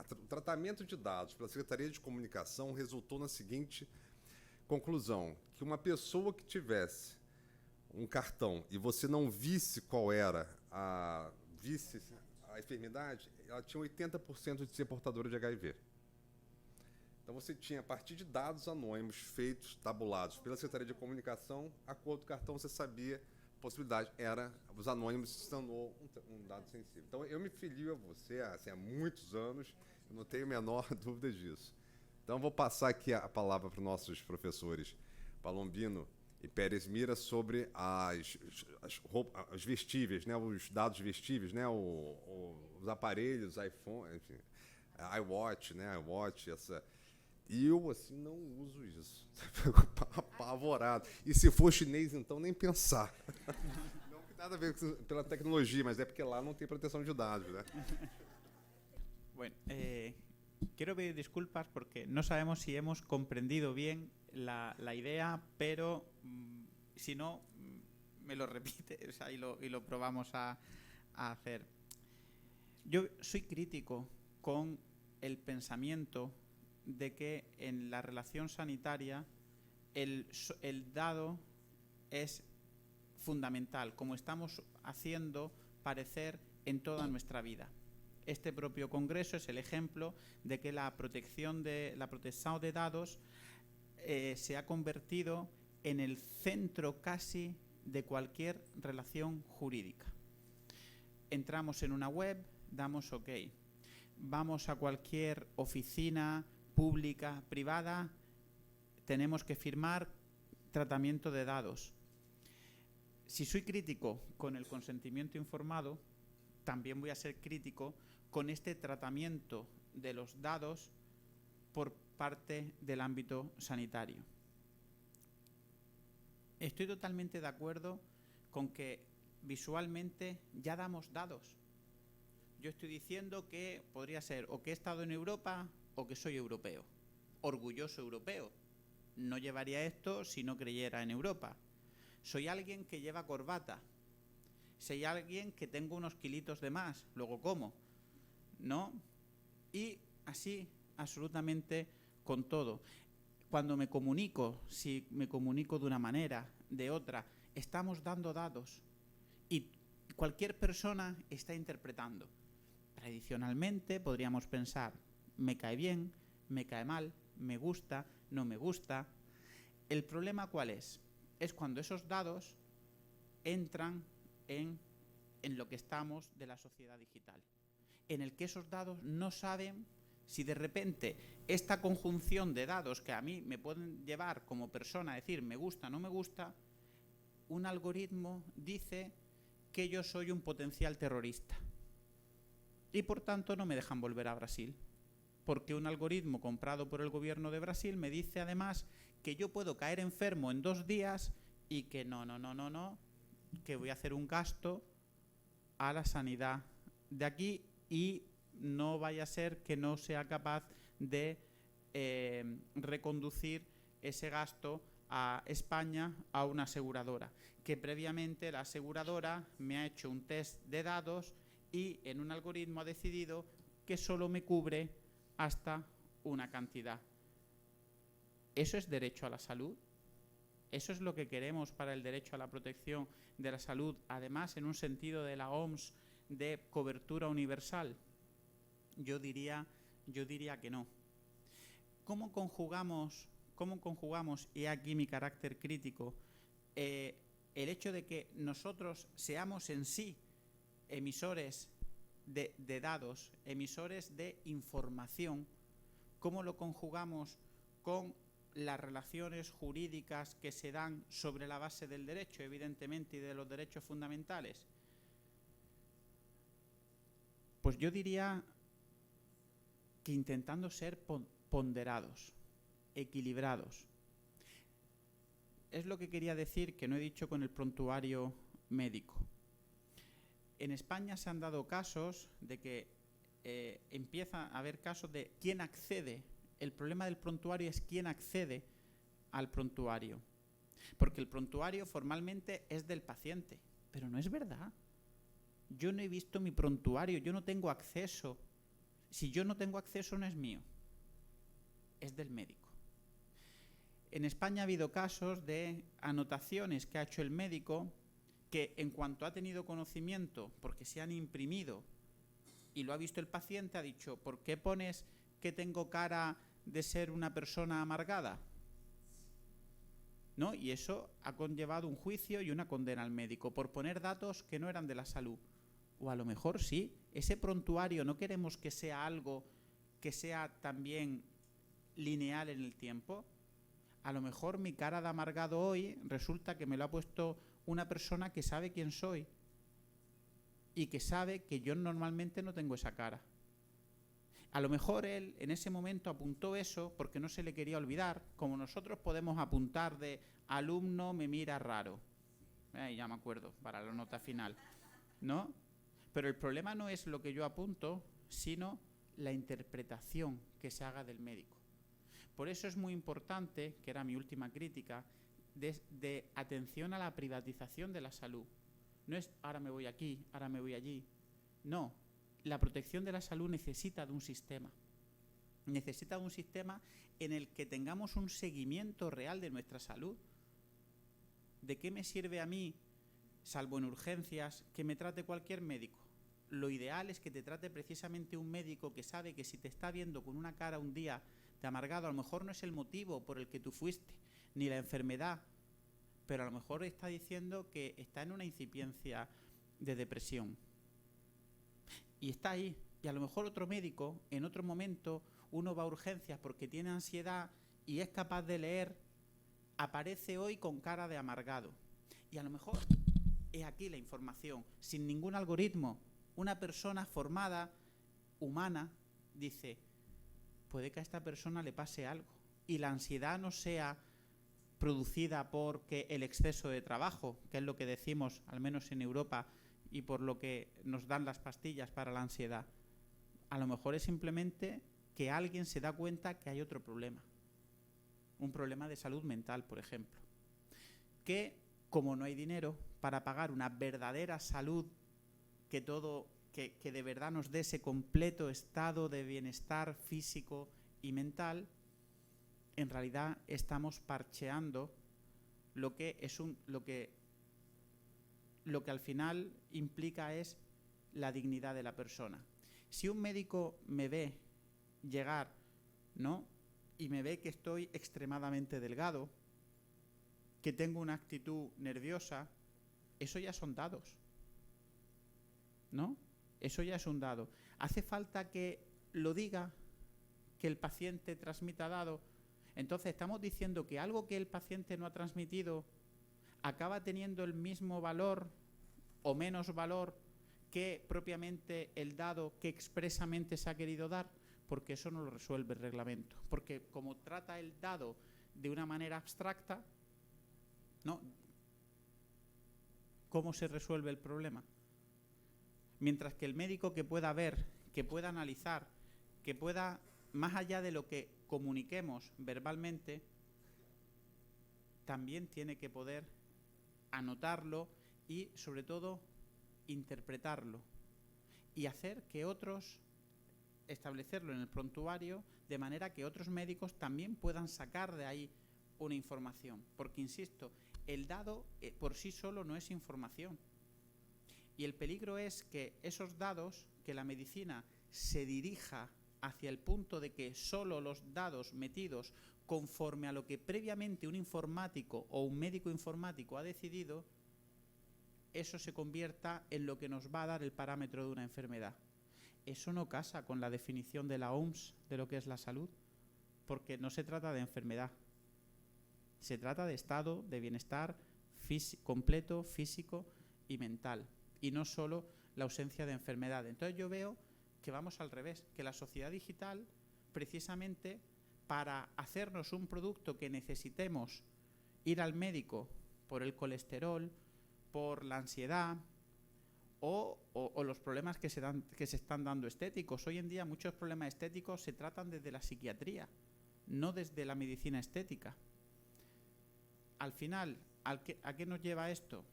[SPEAKER 1] o tratamento de dados pela Secretaria de Comunicação resultou na seguinte conclusão, que uma pessoa que tivesse um cartão e você não visse qual era a enfermidade, ela tinha 80% de ser portadora de HIV. Então você tinha, a partir de dados anônimos feitos, tabulados pela Secretaria de Comunicação, a cor do cartão você sabia, a possibilidade era, os anônimos se tornou um dado sensível. Então eu me filio a você há muitos anos, eu não tenho a menor dúvida disso. Então vou passar aqui a palavra para os nossos professores Palombino e Pérez Mira sobre os vestíveis, né, os dados vestíveis, né, os aparelhos, iPhone, enfim, iWatch, né, E eu, assim, não uso isso. Fico apavorado. E se for chinês, então, nem pensar. Não tem nada a ver pela tecnologia, mas é porque lá não tem proteção de dados, né?
[SPEAKER 4] Bueno, quiero pedir disculpas porque no sabemos si hemos comprendido bien la idea, pero si no, me lo repite, o sea, y lo probamos a hacer. Yo soy crítico con el pensamiento de que en la relación sanitaria el dado es fundamental, como estamos haciendo parecer en toda nuestra vida. Este propio congreso es el ejemplo de que la protección de datos se ha convertido en el centro casi de cualquier relación jurídica. Entramos en una web, damos OK. Vamos a cualquier oficina pública, privada, tenemos que firmar tratamiento de datos. Si soy crítico con el consentimiento informado, también voy a ser crítico con este tratamiento de los datos por parte del ámbito sanitario. Estoy totalmente de acuerdo con que visualmente ya damos datos. Yo estoy diciendo que podría ser o que he estado en Europa o que soy europeo. Orgulloso europeo. No llevaría esto si no creyera en Europa. Soy alguien que lleva corbata. Soy alguien que tengo unos kilitos de más. Luego como, ¿no? Y así absolutamente con todo. Cuando me comunico, si me comunico de una manera, de otra, estamos dando datos. Y cualquier persona está interpretando. Tradicionalmente podríamos pensar, me cae bien, me cae mal, me gusta, no me gusta. ¿El problema cuál es? Es cuando esos datos entran en lo que estamos de la sociedad digital, en el que esos datos no saben si de repente esta conjunción de datos que a mí me pueden llevar como persona a decir me gusta, no me gusta, un algoritmo dice que yo soy un potencial terrorista y por tanto no me dejan volver a Brasil, porque un algoritmo comprado por el gobierno de Brasil me dice además que yo puedo caer enfermo en 2 días y que no, que voy a hacer un gasto a la sanidad de aquí y no vaya a ser que no sea capaz de reconducir ese gasto a España a una aseguradora, que previamente la aseguradora me ha hecho un test de datos y en un algoritmo ha decidido que solo me cubre hasta una cantidad. ¿Eso es derecho a la salud? ¿Eso es lo que queremos para el derecho a la protección de la salud? Además, en un sentido de la OMS de cobertura universal. Yo diría que no. ¿Cómo conjugamos, y aquí mi carácter crítico, el hecho de que nosotros seamos en sí emisores de datos, emisores de información? ¿Cómo lo conjugamos con las relaciones jurídicas que se dan sobre la base del derecho, evidentemente, y de los derechos fundamentales? Pues yo diría que intentando ser ponderados, equilibrados. Es lo que quería decir, que no he dicho con el prontuario médico. En España se han dado casos de que empieza a haber casos de quién accede. El problema del prontuario es quién accede al prontuario. Porque el prontuario formalmente es del paciente, pero no es verdad. Yo no he visto mi prontuario, yo no tengo acceso. Si yo no tengo acceso, no es mío, es del médico. En España ha habido casos de anotaciones que ha hecho el médico que, en cuanto ha tenido conocimiento, porque se han imprimido y lo ha visto el paciente, ha dicho: ¿por qué pones que tengo cara de ser una persona amargada? ¿No? Y eso ha conllevado un juicio y una condena al médico por poner datos que no eran de la salud. O a lo mejor sí, ese prontuario no queremos que sea algo que sea también lineal en el tiempo. A lo mejor mi cara de amargado hoy resulta que me lo ha puesto una persona que sabe quién soy y que sabe que yo normalmente no tengo esa cara. A lo mejor él en ese momento apuntó eso porque no se le quería olvidar, como nosotros podemos apuntar de alumno me mira raro. Ya me acuerdo, para la nota final, ¿no? Pero el problema no es lo que yo apunto, sino la interpretación que se haga del médico. Por eso es muy importante, que era mi última crítica, de atención a la privatización de la salud. No es ahora me voy aquí, ahora me voy allí. No, la protección de la salud necesita de un sistema. Necesita de un sistema en el que tengamos un seguimiento real de nuestra salud. ¿De qué me sirve a mí, salvo en urgencias, que me trate cualquier médico? Lo ideal es que te trate precisamente un médico que sabe que si te está viendo con una cara un día de amargado, a lo mejor no es el motivo por el que tú fuiste, ni la enfermedad, pero a lo mejor está diciendo que está en una incipiencia de depresión. Y está ahí. Y a lo mejor otro médico, en otro momento, uno va a urgencias porque tiene ansiedad y es capaz de leer, aparece hoy con cara de amargado. Y a lo mejor es aquí la información, sin ningún algoritmo. Una persona formada, humana, dice, puede que a esta persona le pase algo. Y la ansiedad no sea producida porque el exceso de trabajo, que es lo que decimos, al menos en Europa, y por lo que nos dan las pastillas para la ansiedad. A lo mejor es simplemente que alguien se da cuenta que hay otro problema. Un problema de salud mental, por ejemplo. Que, como no hay dinero para pagar una verdadera salud, que de verdad nos dé ese completo estado de bienestar físico y mental, en realidad estamos parcheando lo que al final implica es la dignidad de la persona. Si un médico me ve llegar, ¿no?, y me ve que estoy extremadamente delgado, que tengo una actitud nerviosa, eso ya son dados, ¿no? Eso ya es un dado. ¿Hace falta que lo diga, que el paciente transmita dado? Entonces estamos diciendo que algo que el paciente no ha transmitido acaba teniendo el mismo valor o menos valor que propiamente el dado que expresamente se ha querido dar, porque eso no lo resuelve el reglamento. Porque como trata el dado de una manera abstracta, ¿no? ¿Cómo se resuelve el problema? Mientras que el médico que pueda ver, que pueda analizar, que pueda, más allá de lo que comuniquemos verbalmente, también tiene que poder anotarlo y, sobre todo, interpretarlo y hacer que otros, establecerlo en el prontuario, de manera que otros médicos también puedan sacar de ahí una información. Porque, insisto, el dado por sí solo no es información. Y el peligro es que esos dados, que la medicina se dirija hacia el punto de que solo los dados metidos conforme a lo que previamente un informático o un médico informático ha decidido, eso se convierta en lo que nos va a dar el parámetro de una enfermedad. Eso no casa con la definición de la OMS de lo que es la salud, porque no se trata de enfermedad. Se trata de estado de bienestar completo, físico y mental, y no solo la ausencia de enfermedad. Entonces yo veo que vamos al revés, que la sociedad digital, precisamente para hacernos un producto que necesitemos ir al médico por el colesterol, por la ansiedad o los problemas que se están dando estéticos. Hoy en día muchos problemas estéticos se tratan desde la psiquiatría, no desde la medicina estética. Al final, ¿a qué nos lleva esto?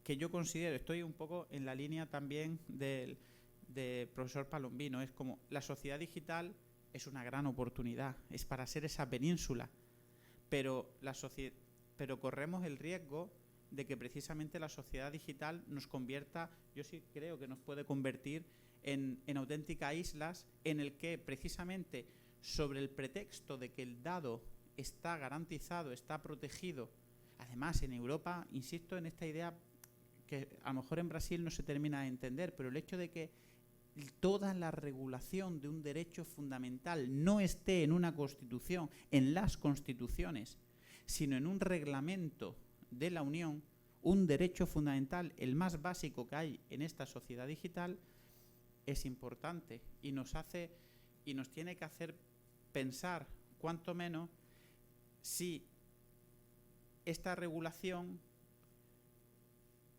[SPEAKER 4] Que yo considero, estoy un poco en la línea también del profesor Palombino, es como la sociedad digital es una gran oportunidad, es para ser esa península, pero corremos el riesgo de que precisamente la sociedad digital nos convierta, yo sí creo que nos puede convertir en auténticas islas en el que precisamente sobre el pretexto de que el dado está garantizado, está protegido, además en Europa, insisto en esta idea que a lo mejor en Brasil no se termina de entender, pero el hecho de que toda la regulación de un derecho fundamental no esté en una constitución, en las constituciones, sino en un reglamento de la Unión, un derecho fundamental, el más básico que hay en esta sociedad digital, es importante y nos tiene que hacer pensar, cuanto menos, si esta regulación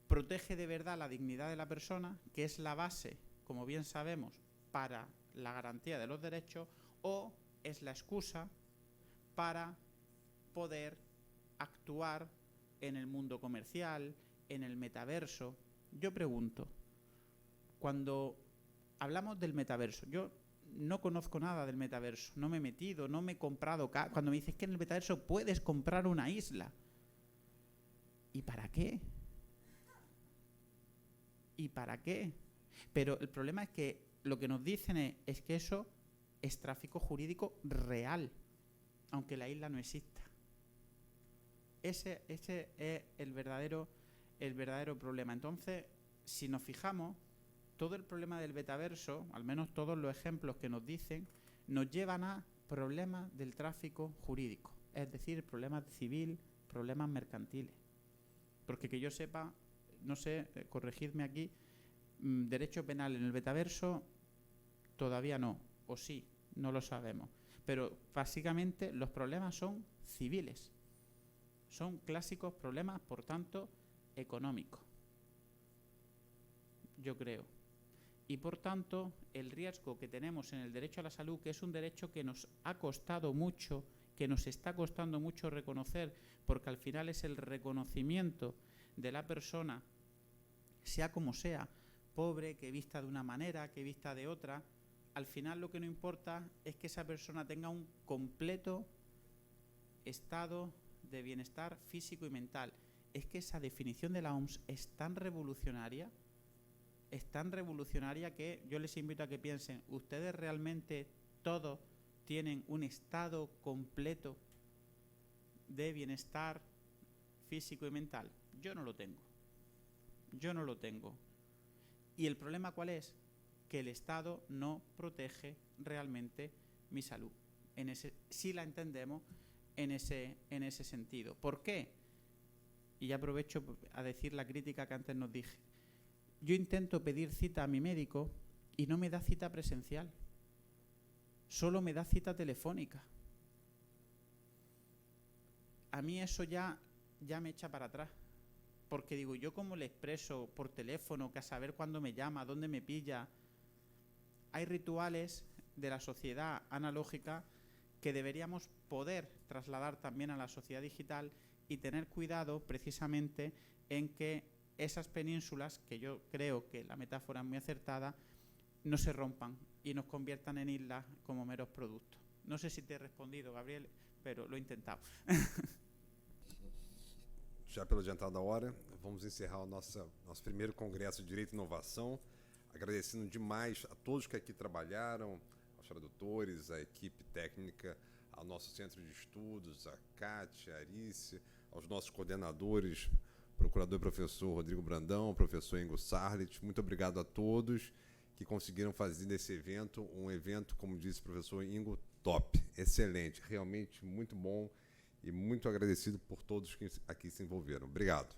[SPEAKER 4] protege de verdad la dignidad de la persona, que es la base, como bien sabemos, para la garantía de los derechos, o es la excusa para poder actuar en el mundo comercial, en el metaverso. Yo pregunto, cuando hablamos del metaverso, yo no conozco nada del metaverso, no me he metido, no me he comprado. Cuando me dices que en el metaverso puedes comprar una isla, ¿y para qué? ¿Y para qué? Pero el problema es que lo que nos dicen es que eso es tráfico jurídico real, aunque la isla no exista. Ese es el verdadero problema. Entonces, si nos fijamos, todo el problema del metaverso, al menos todos los ejemplos que nos dicen, nos llevan a problemas del tráfico jurídico, es decir, problemas civil, problemas mercantiles. Porque que yo sepa, no sé, corregidme aquí, derecho penal en el metaverso todavía no, o sí, no lo sabemos. Pero básicamente los problemas son civiles. Son clásicos problemas, por tanto, económicos. Yo creo. Y por tanto, el riesgo que tenemos en el derecho a la salud, que es un derecho que nos ha costado mucho, que nos está costando mucho reconocer, porque al final es el reconocimiento de la persona, sea como sea, pobre, que vista de una manera, que vista de otra, al final lo que no importa es que esa persona tenga un completo estado de bienestar físico y mental. Es que esa definición de la OMS es tan revolucionaria que yo les invito a que piensen, ¿ustedes realmente todos tienen un estado completo de bienestar físico y mental? Yo no lo tengo. Yo no lo tengo. ¿Y el problema cuál es? Que el Estado no protege realmente mi salud. Si la entendemos en ese sentido. ¿Por qué? Y ya aprovecho a decir la crítica que antes nos dije. Yo intento pedir cita a mi médico y no me da cita presencial. Solo me da cita telefónica. A mí eso ya me echa para atrás. Porque digo, yo cómo le expreso por teléfono, que a saber cuándo me llama, dónde me pilla. Hay rituales de la sociedad analógica que deberíamos poder trasladar también a la sociedad digital y tener cuidado precisamente en que esas penínsulas, que yo creo que la metáfora es muy acertada, no se rompan y nos conviertan en islas como meros productos. No sé si te he respondido, Gabriel, pero lo he intentado.
[SPEAKER 1] Já pela adiantada da hora, vamos encerrar o nosso primeiro Congresso de Direito e Inovação, agradecendo demais a todos que aqui trabalharam, aos tradutores, à equipe técnica, ao nosso centro de estudos, a Kátia, a Arice, aos nossos coordenadores, procurador e professor Rodrigo Brandão, professor Ingo Sarlit. Muito obrigado a todos que conseguiram fazer desse evento um evento, como disse o professor Ingo, top, excelente, realmente muito bom e muito agradecido por todos que aqui se envolveram. Obrigado.